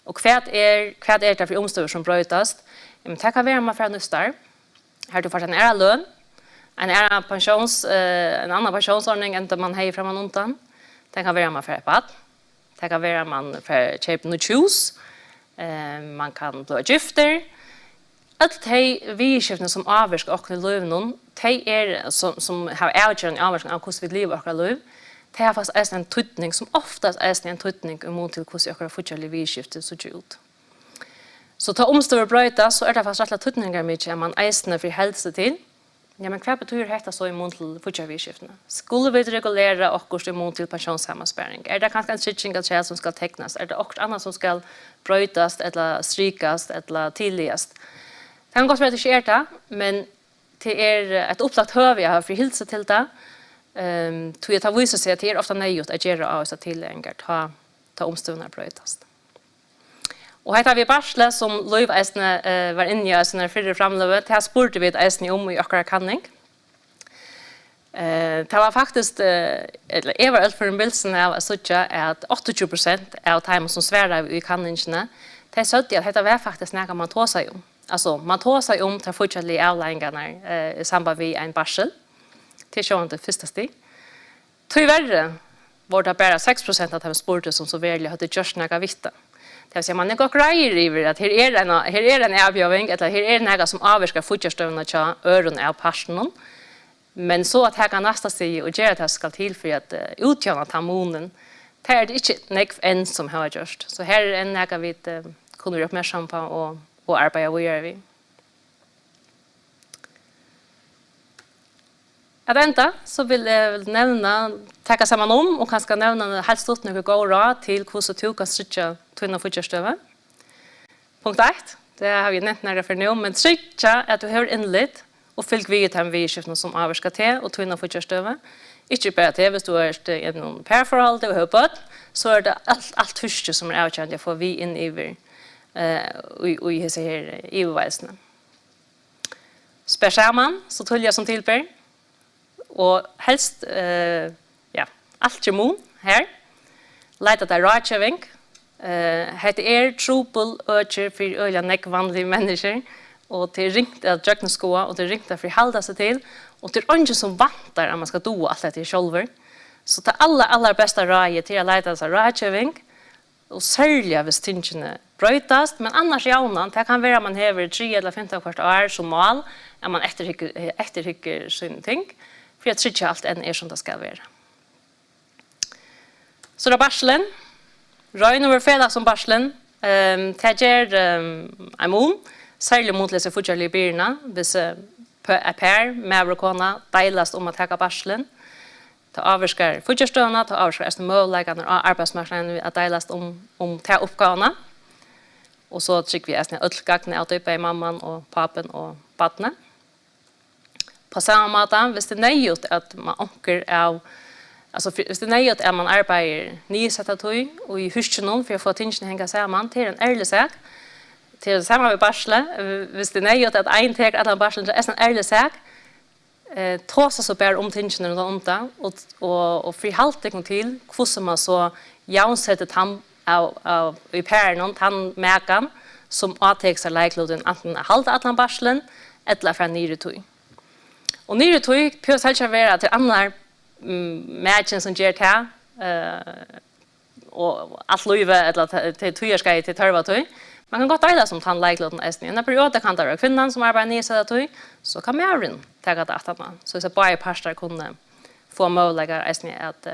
Och vad är det för omstående som brötast? Det kan vara man för nystar. Här du får en ära lön. En annan pensionsordning än man har framan undan. Det kan vara man för ett bad. Det kan vara man för köpa nytt hus. Man kan bli gifter. Allt de vidskiften som avvarskar och löven, de som har avgörande avvarskning av hvordan vi lever och liv, det har faktisk en tydning som oftast en tydning imot til hvordan vi fortsatt vidskifte ser ut. Så ta omstøver brøyta, så det faktisk rettelig tydninger mye at man eisende for helse til. Ja, men hva betyr dette så imot til fortsatt vidskiftene? Skulle vi regulere oss imot til pensjonssammenspæring? Det kanskje en skitting av som skal teknes? Det også annet som skal brøytas, eller strykast, eller tidligast? Det kan godt være at det ikke det, men det et opplagt høve jeg har for hilse til det. Tror jeg tar viser seg at det ofte nøyert å gjøre av seg tilgjenger, ta omstående brøytast. Og her tar vi barsle som Løyv eisene var inne i eisene fyrre framløpet. Det spurte vi eisene om i akkurat kanning. Det var faktisk, jeg var alt for en bilsen av at 28% av timen som sverre i kanningene, det sødde at dette var faktisk noe man tog seg om. Altså, man tog seg om til fortsattlige avleggene i samband med en barsel. Til sjående det første stig. Tyverre var det bare 6% av de spurte som så veldig hadde gjort noe vitt. Det vil si, man ikke greier i at her er en avgjøring, eller her er noe som avvirker fortsattstøvende til ørene av personen. Men så at her kan næste stig og gjøre det skal til for at utgjøre tammonen, det er det ikke nekv enn som har gjort. Så her er en noe vi kunne være oppmerksom på og arbeide og gjøre vi. Att ända så vill jag nämna ta samman om och kanske nämna helt stort några gånger till hur så tog kan stretcha tunna fortsätta. Punkt 1. Det har vi nämnt när det för nu men stretcha att du har inlett och fyllt vid hem vi skiften som avska te och tunna fortsätta. Inte bara det hvis du är i någon perforalde och hoppat så är det allt huske som är avkänt jag får vi in över och i så här i bevisna. Speciellt så tull jag som tillber. Og helst, alt mon her. Leita der rådkjøving. Hette trupel øker for øyla nekk vanlige mennesker. Og til ringt av drøkneskoa, og til ringt av for halda seg til. Og til ønsker som vantar at man skal doa alt dette i sjolver. Så til aller beste råd til å leita der rådkjøving. Og særlig hvis tingene brøytast. Men annars jaunan, det kan være at man hever 3 eller 15 kvart år som mål. At man etterhykker sine ting. For jeg tror ikke alt enn som det skal være. Så det barselen. Røyne over fredag som barselen. Det gjør en mån. Særlig mot lese fortsatt i byrna. Hvis per med og kona deilast om å ta barselen. Det avvarskar fortsattstøvende. Det avvarskar mulighetene og arbeidsmarknaden at deilast om ta oppgavene. Og så trykker vi ødelgagene av type i mamman og papen og badene. På samma måte, hvis det nøyert at man anker av, altså hvis det nøyert at man arbeider nysettet tog, og i husker noen for å få tingene hengt sammen, til en ærlig sak, til det samme ved barslet, hvis det nøyert at en tek at barslet er en ærlig sak, tås så bare om tingene rundt om det, og fri halte til hvordan man så jaunsetter tann i pæren, tann mekan, som avtek seg leikloden enten halda atlan barselen, eller fra nyre tøy. Og nyre tøy pjør selv ikke være til andre matchen som gjør det, og alt livet, eller til tøyerskei til tørva tøy. Man kan godt deila som tann leikloden eisen. I en periode kan det være kvinnan som arbeider nysett tøy, så kan mæren ta det atana. Så hvis bare parster kunne få muligheter eisen at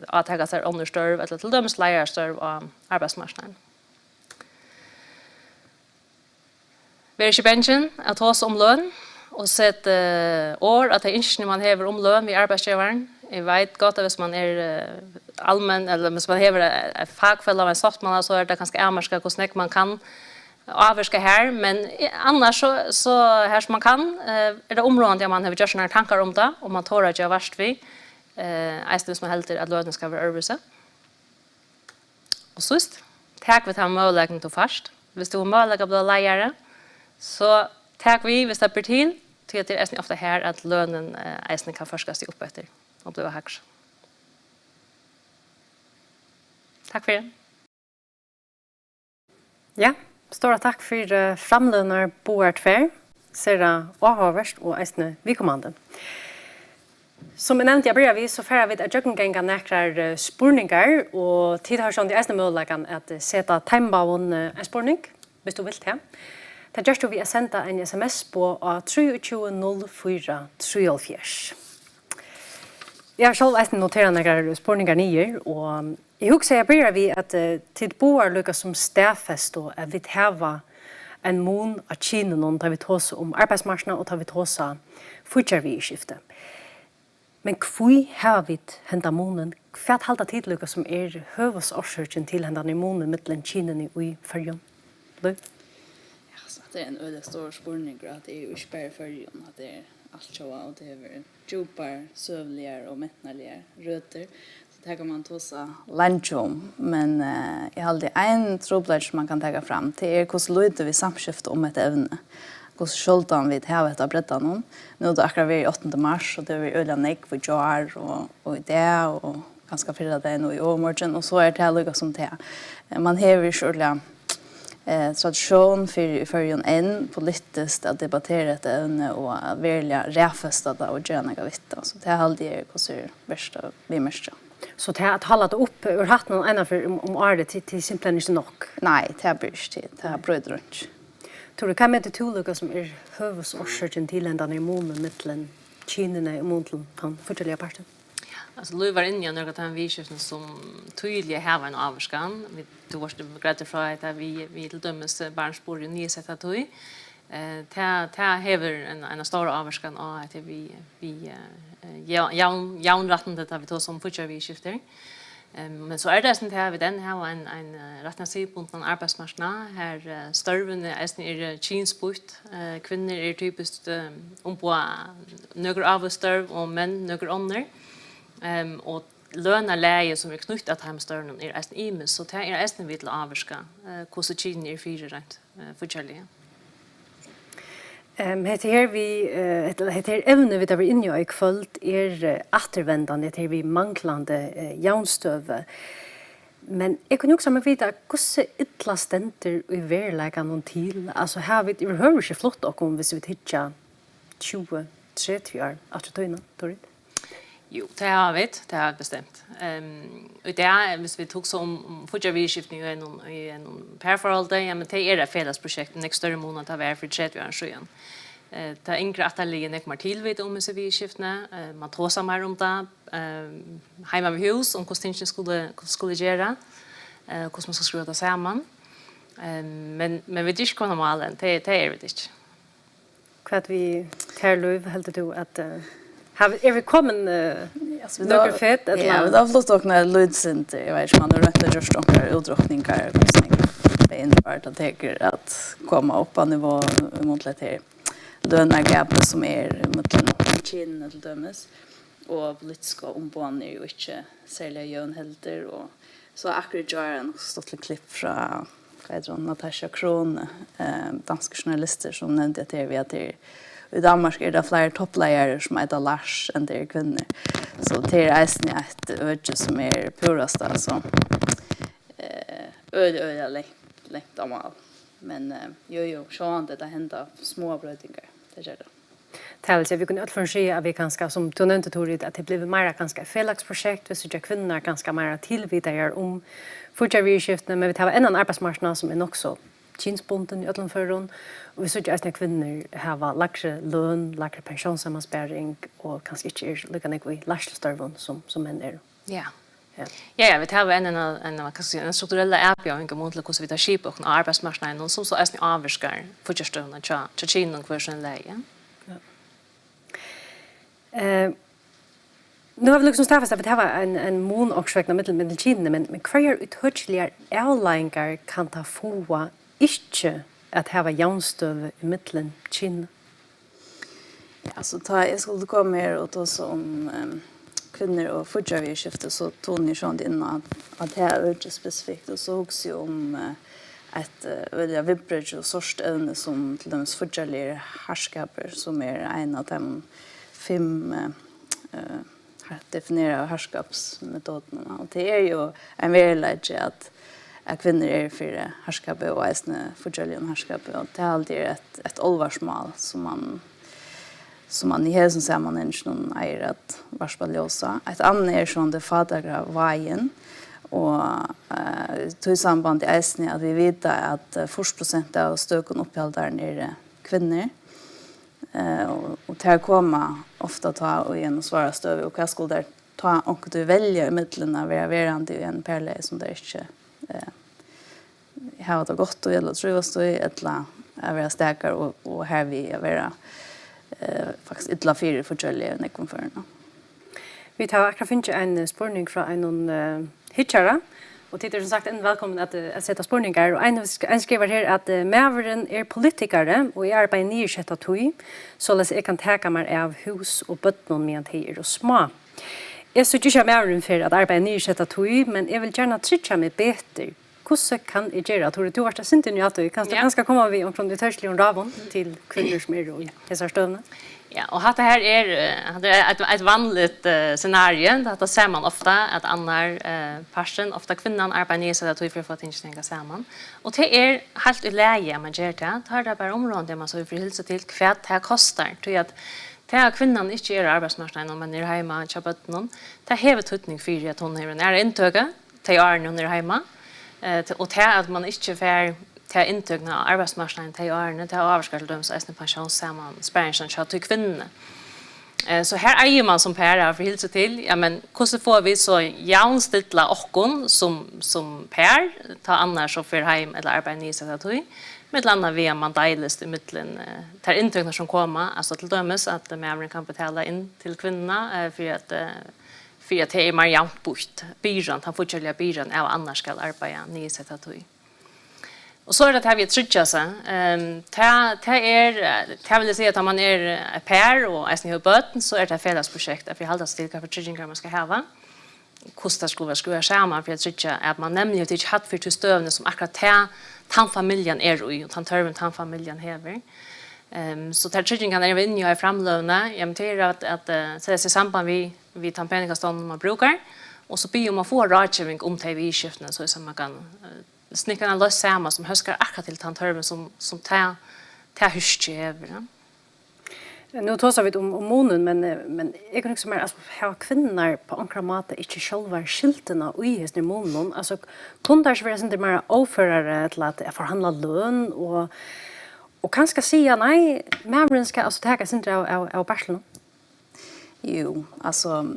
avteka seg understørv, eller til dømes leierstørv av arbeidsmarknaden. Vi er ikke bensjen at hos om løn, og sett år at det er ikke man hever om løn ved arbeidsgiveren. Jeg vet godt at hvis man allmenn, eller hvis man hever et fagfell av en softmann, så det ganske avmerska hvordan man kan avvirke her, men annars så her som man kan, det området der man har gjort sånne tankar om det, og man tårer ikke verst vi, eisen hvis man helter at lønnen skal være øvelse. Og sist, takk vi tar muligheten til først. Hvis du har mulighet til å leie så takk vi hvis det blir til at det er ofte her at lønnen eisen kan forskes opp etter og bli høyere. Takk for det. Ja, stora takk for framlønner Boert Fair, Sera Åhaverst og eisne Vikommanden. Som jeg nevnte, jeg bryr vi, så færer vi at jøkkengenga nekrar spurningar, og tid har sånn de eisne mulighetene at seta timebavon en spurning, hvis du vil til. Det gjør du vi å sende en sms på 2304-304. Jeg har selv eisne noteret nekrar spurningar nye, og jeg husker jeg bryr vi at tid boer lykkes som stedfest og at vi heva en mån av kinen når vi tar om arbeidsmarknaden og tar vi tar fortsatt. Men hvor har vi hentet månen? Hva halda tid lykkes som høvesårsøkjen til hentet i månen mittelen kinen i Førjøen? Det er en øyelig stor spurning at det er ikke bare Førjøen, at det er alt sjåa, og det er djupar, søvligere og mettnaligere røter. Det kan man ta seg lunch om, men jeg har alltid en trobladj som man kan ta fram til hvordan lyder vi samskifter om et evne. Hvordan skjoldan vi har etter bredda noen. Nå er det akkurat vi 8. mars, og det er vi øyla nek for jar og det, og ganske fyrre det nå i overmorgen, og så er det lukket som det. Man hever ikke øyla tradisjon for førjen enn politisk å debattere et evne og velja ræfeste det og gjøre noe vitt. Så det er alltid hvordan vi mest. Så det at hålla det upp ur hatten ennaför om året till simpelthen inte nok? Nei, det blir ikke tid. Det brød rundt. Tror du, hva med det tolukka som høvesårsøkjen til enn i månen mittelen kinene i månen den fortellige parten? Alltså Louis var inne i några visskiften som tydligt har en avskan. Vi tog oss grädde från att vi till dömes barnsbor i nysätta tog. Ta hever en stor avskan av att vi jaunrattende där vi tog som fortsatt visskifter. Men så det sånt här vi den har en rättnasi på en arbetsmarknad här störven är kinsport kvinnor typiskt på några avstörv och män några andra. Och löneläge som knutet att hemstörnen eisen imis så det eisen vill avska hvordan kinen fyra rent forskjellige. Heter evne vi der vi inne i kvöld attervendende til vi manglande jaunstøve. Men jeg kunne jo også vite hvordan ytla stenter i verlegger noen til. Altså her vi hører ikke flott dere hvis vi tidsja 20-30 år etter tøyene, Dorit? Jo, det har vi bestemt. Og det hvis vi tog så om fortsatt vidskiftning i en parforhold, men det et fellesprosjekt, en større måned til å være for 30 år siden. Det yngre at det ligger nek mer tilvitt om disse vidskiftene. Man tar seg mer om det. Heima ved hus, om hvordan tingene skulle gjøre. Hvordan man skal skruve det sammen. Men vi ikke kunne male, det vi ikke. Hva vi tar lov, heldig du at... vi kommet noe fett? Ja, vi har flott åkne lydsint. Jeg vet ikke, man har rett og gjort noen utdrukninger. Det innebært at jeg at komme opp av nivå mot litt her lønnergapet som mot kinen til dømes. Og politiske ombående jo ikke særlig jønhelter. Så akkurat gjør jeg en stått litt klipp fra Natasha Krone, danske journalister som nevnte at vi at i Danmark det flere toppleiere som heter Lars enn det kvinner. Så det eisen et øde som purast, altså. Øde lengt om alt. men jo, sjående det händer små brödingar. Det gör det. Det vill säga, vi kunde utföra se att vi ganska, som du nämnde Torit, att det blev mer ganska ett felaktsprojekt, vi ser kvinnor ganska mer tillvidare om fortsättningsskiftene, men vi tar en annan arbetsmarknad som är också kinsbonden i ödlan förron, och vi ser att kvinnor har lagre lön, lagre pensionssammanspärring, och kanske inte är lika mycket i lärstörvån som män är. Ja. Ja, vi tar en strukturell avgång mot hur vi tar skip och arbetsmarknaden som så är avskar fortsättningen till Kina och version läge. Nu har vi liksom staffat att det här var en monoxvägna med Kina, men kvar uthörsliga avlängar kan ta få inte att ha jämstöv i mitten Kina. Ja, så jag skulle komma här och ta om kvinnor och fortsättningsskifte så tog ni sånt in att det är inte specifikt och så också om ett väldigt vibrant och sorts ämne som till dömes fortsättliga härskaper som är en av de 5 definierar härskapsmetoderna. Och det är ju en verklighet att kvinnor är för härskaper och fortsättliga härskaper. Och det är alltid ett allvarsmål som man i hälsan ser man inte någon äger att varspa ett annat är sån det fadagra vägen och i samband i äsning att vi vet att 40% av stöken upphållaren är kvinnor. Och det här kommer ofta ta och igen och svara stöv och jag skulle där ta och du väljer mittlen av verande i en perle som det inte har det gott och eller trivas i ett la vara starkare och här vi vara faktiskt ytla 4 fortsättliga nekonförna. Vi tar akkurat finns en spårning från en hitchara och tittar som sagt en välkommen att sätta spårningar och en skriver här att mäveren är politikare och är arbetar nysätta tog så att jag kan ta mig av hus och bötnon med här och små. Jag så inte mäveren för att arbeta nysätta tog men jag vill gärna trycka mig bättre. Hur kan jag göra? Tror du att det inte är att du kanske komma vi omkring det törsliga och ravon till kvinnor som är i dessa stövna? Ja, och att det här är ett vanligt scenario. Att det ser man ofta att annar parten, ofta kvinnan arbetar ner sig att vi får få ting att hänga samman. Och det är helt i läge man gör det. Det är bara områden där man så får hilsa till vad det här kostar. Tror att det här kvinnan inte gör arbetsmarknaden om man är hemma och köper någon. Det har tutning för att hon är intöga till när hon är hemma. Och det att man inte får till intögna arbetsmarknaden till årene till avskalldöms och pensionssamman spärringen till kvinnor. Så här är man som per för hilsa till. Ja men hur får vi så jämställa okkon som per ta annars så för hem eller arbeta ni så att du med landa via man deilest i mitten tar intögna som komma alltså till dömes att mävren kan betala in till kvinnorna för att det är mer jämnt bort. Byrån, han fortsätter byrån av annars ska arbeta ni så att du. Och så är det här vi trycker sig. Det vill säga att om man är per och är snitt böten så är det ett fällasprojekt att vi håller oss till vilka förtryckningar man ska ha. Kostar skruva samman för att trycka att man nämligen inte haft för stövne som akkurat tandfamiljen är i och tandfamiljen häver. Så tryckningarna är inne i framlövna. Jag menar att säga sig samband vid tandpenningsstånden man brukar. Och så blir man få rådgivning om det i skiftene så som man kan snickarna lös samma som höskar akkurat till tandtörven som tar huskever. Nu tar vi om månen men jag kan också alltså ha kvinnor på andra mata inte själva skilterna och i hästen månen alltså kunde vara inte mer oförare till att förhandla lön och kanske säga nej mävren ska alltså ta sig inte av Barcelona. Jo, alltså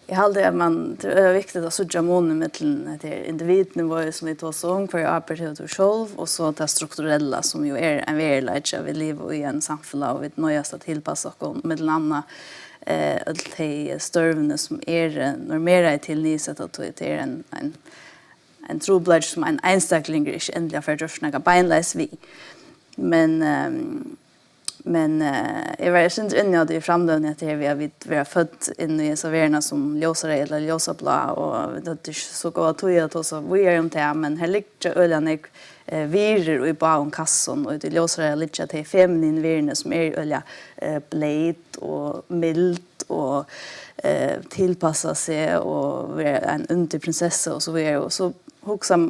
jag hade man det är viktigt att söka månen med det individnivå som vi tar så för jag arbetar själv och så det strukturella som ju är en verklighet vi lever i en samhälle och vi nöjas att tillpassa oss med landa de störvne som är normera till nysätt att det är en trubbel som en enstakling inte ändliga för att försöka beinleis vi men jag var inte inne i det framlövningen att vi har fött in i serverna som ljósare eller ljósablå och det är så gott att så vi är om det men här ligger öljan virer i bakom kassan och det ljósare ligger till feminin virne som är ölja blöt och mild och tillpassa sig och vara en underprinsessa och så vidare och så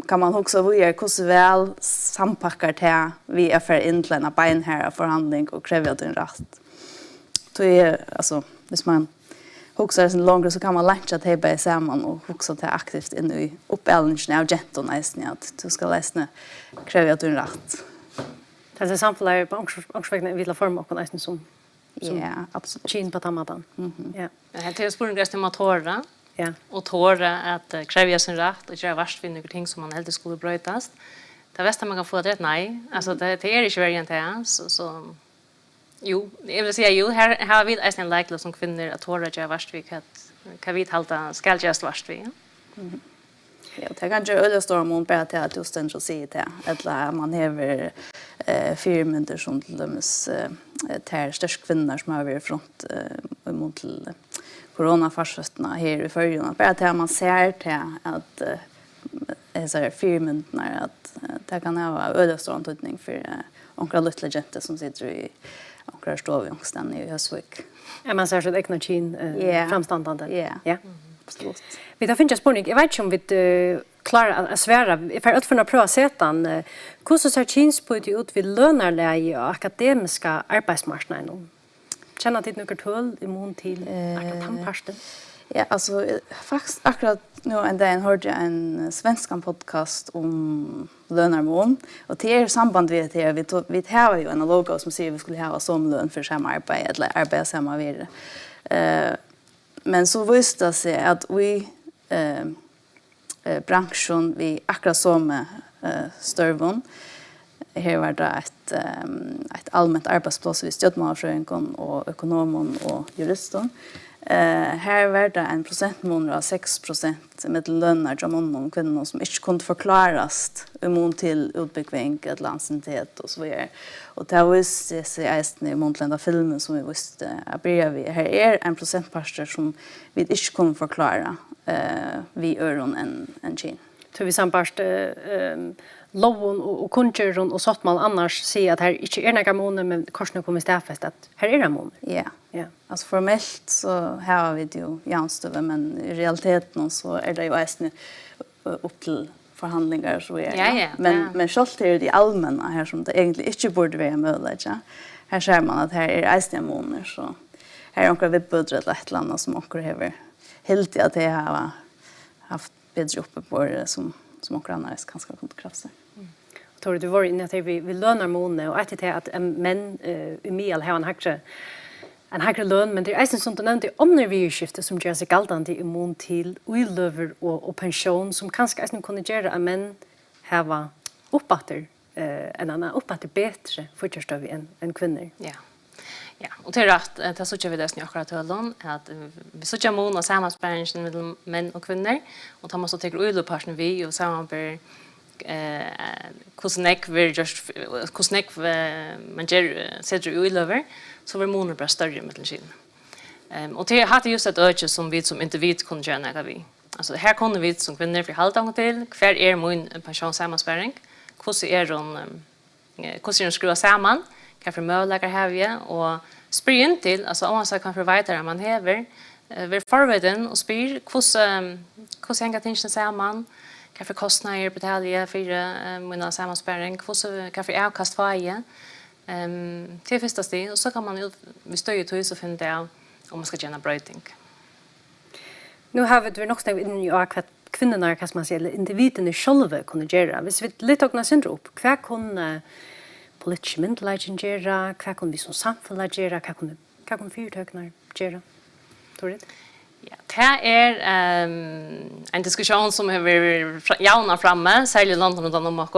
kan man huxa vidare hur väl sampackar det vi är för intläna beinhära förhandling och kräver din rätt. Då är alltså hvis man huxar sen längre så kan man luncha det på samman och huxa det aktivt in i uppälningen av genton nästan att du ska läsna kräver din rätt. Det är samtidigt på ångsvägna vill forma och nästan som ja, absolut. Chin på tamadan. Ja. Det är spåren till motorerna. Ja. Och tåra att kräva sin rätt och göra värst för några ting som man helt skulle brötas. Det bästa man kan få det nej. Alltså det är inte verkligen det så jo, jag vill säga jo här har vi en likely som kvinnor att tåra göra värst vi kan vi halta skall just värst vi. Ja, det kan ju öde stormon bara till att just ändå se det. Eller man har firmynter som till dömes störst kvinnor som har varit front mot till coronafarsösterna här i förrjuna. Bara till att man ser till att dessa firmynterna att det kan ha öde stormtydning för några lilla gente som sitter i några stovjongsten i Hösvik. Ja, man ser så egna chin framståndande. Ja. Absolut. Vi tar finna spårning. Jag vet inte om vi klarar att svära. För att kunna pröva sätan. Hur ser kinsput ut vid lönarläge och akademiska arbetsmarknaden? Känner till några tull imot till akademiparsten? Ja, alltså faktiskt akkurat nu en dag hörde jag en svensk podcast om lönarmån och det är samband med det vi har ju en logo som säger vi skulle ha som lön för samma arbete eller arbeta samma vidare. Men så visste det sig att vi branschen vi akkurat som störvon här var det ett allmänt arbetsplats vid stödmanfröjningen och ekonomen och juristen. Här var det en procentmån av 6% med löner som många kvinnor som inte kunde förklaras emot till utbyggning eller ansiennitet och så vidare. Och det visste sig i måntlända filmen som vi visste att börja vid. Här är en procentparster som vi inte kunde förklara vid öron en kin. Så vi sambarst loven och kungeron och sånt man annars säger att här inte är några månader men korsning kommer stäffast att här är det månader. Ja. Ja. Alltså formellt så har vi det ju jämstöve men i realiteten så är det ju ästne upp till förhandlingar så är Ja. Men självt är det allmänna här som det egentligen inte borde vara möjligt. Ja. Här ser man att här är ästne månader så här är några vibbudret eller ett eller annat som också har helt att det har haft bättre uppe på det som också annars ganska kunde krafsa. Tror du var inne att vi lönar månader och att det är att män i mel har en högre lön, men det är sånt att nämnde omnervirskifte som gör sig galtande imot till uilöver och pension som kanske är kunde göra att män har uppåter en annan uppåter bättre fortsätter än kvinnor. Ja. Ja, och till rätt det så vi det akkurat hölon att vi så jag måna sammanspärringen mellan män och kvinnor och tar man så tycker uilöparten vi och sammanbär kusnek man ger sätter uilöver så var månader bara större mellan sin. Och det hade just ett öde som vi som inte vet kunde göra något vi. Alltså här kunde vi som kvinnor för halvtang till kvar är min pensionssammanspärring. Hur skruva samman kan för möjligheter har vi och spyr in till alltså om man så kan förvita man häver vi förveden och spyr hur hänga tingen samman kan för kostnader betala för mina sammanspärring hur kan för avkast varje till första steg och så kan man ju vi står ju till så finna det om man ska tjäna bröting. Nu har vi nog snägt in i att kvinnorna kan man säga eller individerna själva kunna göra. Hvis vi lite och nästan upp kvar kunna politisk myndighet göra, vad kan vi som samhälle göra, vad kan fyrtöknar göra? Tror du det? Ja, det är en diskussion som har varit jauna framme, särskilt i London och Danmark.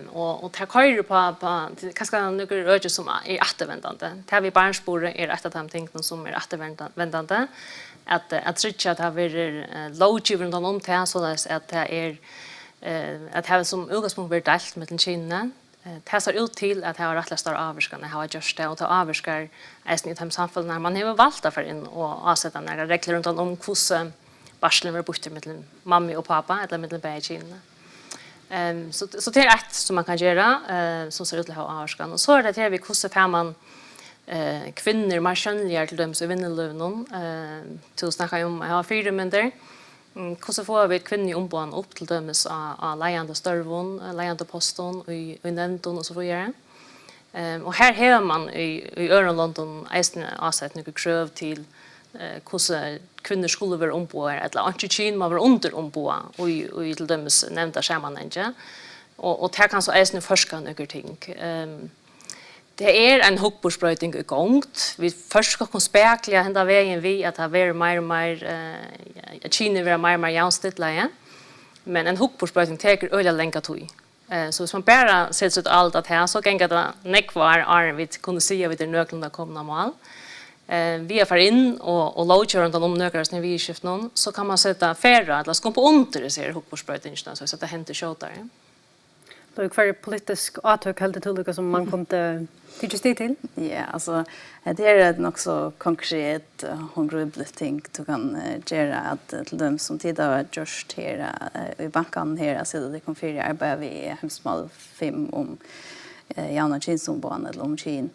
Och det har ju på kanske några öde som är återvändande. Det har vi barnspåret är ett av de tingene som är återvändande. Att trycka att det har varit lovgivande om det så att det är att det har som utgångspunkt varit delt mellan kinene. Det ser ut till att det har rättligt stor avvarskan när det har gjort det och det avvarskar i ett samhälle när man har valt att för in och avsätta några regler runt om hur barslen var borta mellan mamma och pappa eller mellan bägge kinene. Så det är ett som man kan göra som ser ut till att ha avvarskan. Och så är det till vi hur får man kvinnor mer skönliga till dem som vinner lönen. Till att snacka om jag har 4 minuter. Hvordan får vi kvinner i ombåen opp til dømes av leiende størvån, leiende posten, i nevnden og så videre. Og her har man i London eisende avsett noen krøv til hvordan kvinner skulle være ombåer, eller ikke kyn må være under ombåer, og til dømes nevnte sammenheng. Og det kan så eisende forske noen ting. Det en hukkbordsprøyting i gongt. Vi først skal kunne spekle henne veien vi at det er mer og mer, at kynner være mer og mer jævnstittlige. Men en hukkbordsprøyting teker øyla lenge tog. Så hvis man bare ser ut alt at her, så kan det nekvar vi kunne si at vi er nøklende kommende mål. Vi får inn og lovkjører om nøkere når vi i skiften, så kan man sette færre, eller skumpe under det, sier hukkbordsprøytingene, så det henter kjøtere. Det är kvar politisk avtök helt till som man kom till till. Ja, alltså det är nog så konkret håndgripligt ting du kan göra att till dem som tidigare just här i banken här så det kom för arbete vi hemsmal film om Jana Kinson eller om Kin.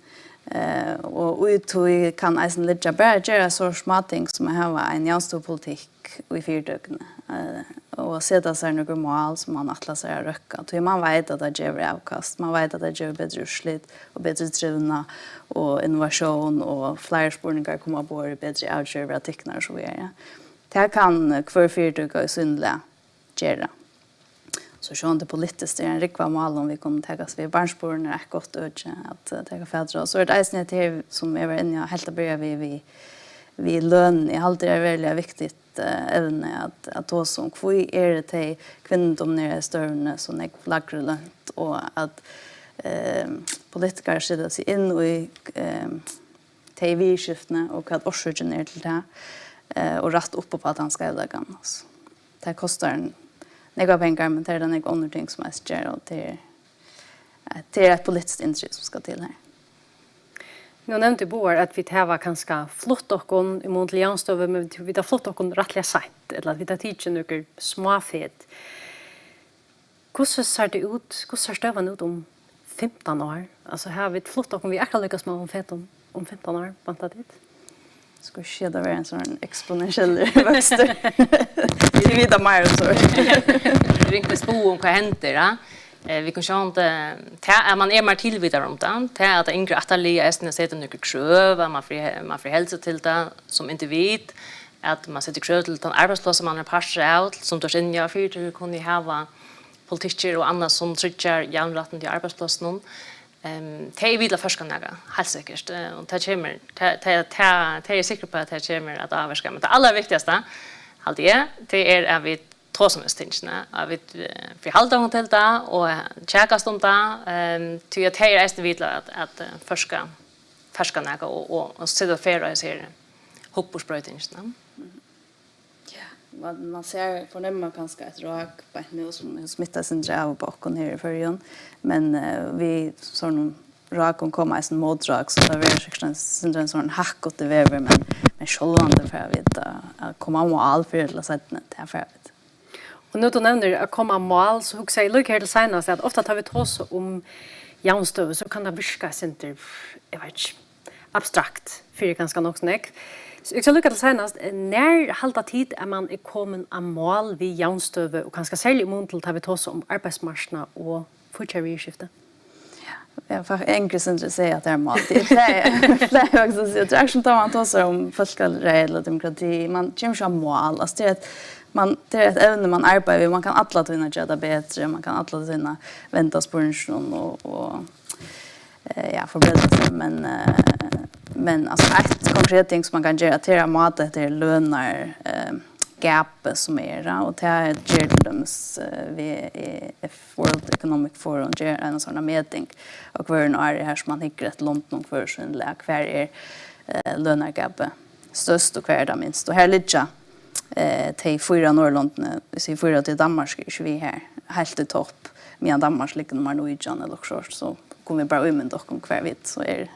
Och vi kan alltså lägga bara göra så små ting som har en jämstor politik i fyrdøgene. Og sette seg noen mål som man atler seg å røkke. Så man vet at det gjør avkast, man vet at det gjør bedre utslitt og bedre drivna og innovasjon og flere spurninger kommer på bedre avgjøre artikler og så videre. Det kan hver fyrdøgene i syndelig gjøre. Så sånn det politisk det en rikva mål om vi kunne tenke oss ved barnsporene er godt øde at tenke fedre. Så det eisende til som jeg var inne og helt å begynne vi lønn. Jeg alltid veldig viktig evne at då som hvor det til kvinnedominerede størrene som jeg flagrer lønt og at politikere skiller seg inn i TV-skiftene og hva årsøkene til det og rett oppe på at han skal legge den. Det koster en negav penger, men det en andre ting som jeg gjør og det et politisk inntrykk som skal til her. Nu nämnde Boar att vi tävlar ganska flott och i Montlianstöver men vi har flott och rättliga sagt eller att vi tar tid några småfet. Hur ser det ut? Hur ser stöven ut om 15 år? Alltså här har vi flott och vi är lyckas med om 15 år vänta dit. Ska ske det vara en sån exponentiell växt. Vi vet mer så. Vi inte spå om vad händer, ja. Vi kan se om det man mer tillvidare om det. Det att yngre atalier är sätter några kröv, man får hälsa till det som individ, att man sätter kröv till den arbetsplats som man är passar ut, som tar in jag för att kunna ha politiker och annat som trycker jämnrätten till arbetsplatsen. Det är vidare forskarna helt säkert. Och det kommer det är säker på att det kommer att avverka. Men det allra viktigaste alltid det är att vi två som stingsna av vi håller om till det och checkas om det till att det är vidare att forskarna och sitta för och se hukkbordsprøytingene. Ja, man ser fornemmer kanskje et rak på nu som smittar sin drav bakom her i förrjun. Men vi sån rak och komma i sin modrak så det är en sån hack åt det väver men självande för att veta att komma mål för att sätta det här för Och nu då nämner att komma mål så hugger jag lika helt senast att ofta tar vi tås om jævnstøv så kan det virka center jag vet inte abstrakt för det ganska nog snäck. Så jag ska lycka till senast när halta tid är man kommen av mål vid jævnstøv och ganska särskilt mån till tar vi tås om arbetsmarknad och fortsättningsskifte. Jag får enkelt inte säga att det är mål. Det är också så det är som tar man tås om folkrätt och demokrati. Man kommer ju av mål. Alltså det är ett ämne man arbetar med. Man kan alla tunna göra det bättre. Man kan alla tunna vänta spårningen och ja, förbereda sig. Men alltså ett konkret ting som man kan göra till matet är lönar gap som är och det är Gerdoms vi World Economic Forum ger en sån mätning och hur är det här som man hittar ett London för sin läk kvar är lönargapet störst och kvar där minst och här ligger till 4 Norrland så 4 till Danmark är vi här helt i topp medan Danmark ligger nummer 9 eller så kommer vi bara med dock om kvar vitt så är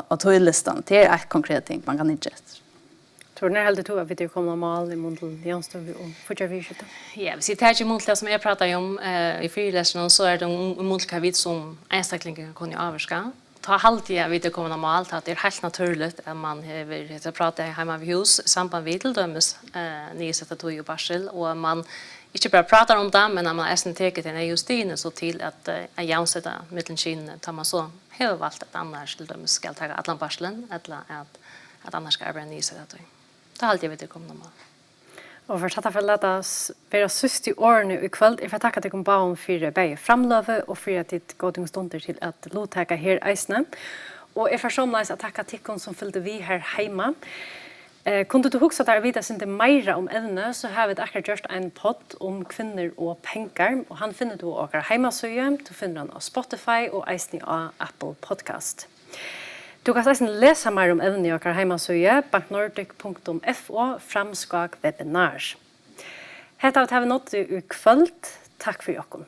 och toilistan det är ett konkret ting man kan inte tror ni helt att vi kommer mal i Montel Janstöv och fortsätter ja vi sitter här i Montel som jag pratar om i föreläsningen så är det Montel kavit som enstaka kan avska ta halvtid jag vid det kommer normalt att det är helt naturligt att man har pratat hemma vid hus samband vid till dömes nysätta tog ju barsel och man inte bara pratar om det men när man är teker till Justin så till att jämsätta mittenkinn tar man så har valt att annars till dömes ska ta atlan barselen eller att annars ska arbeta nysätta tog. Det halvtid vid det kommer normalt. Og for at jeg lade oss være søst i årene i kveld, jeg får takke til om for begge framløve og for at det går stunder til at lovtake her eisene. Og jeg får sånn at takke til som følte vi her hjemme. Kunde du huske at jeg vet ikke mer om evne, så har vi akkurat gjort en podd om kvinner og penger, og han finner du akkurat hjemmesøye, du finner han av Spotify og eisene av Apple Podcast. Du kan også lese mer om evnen i dere hjemmesøye, banknordic.fo/webinar. Hetta har vi nått i kveld. Takk for dere.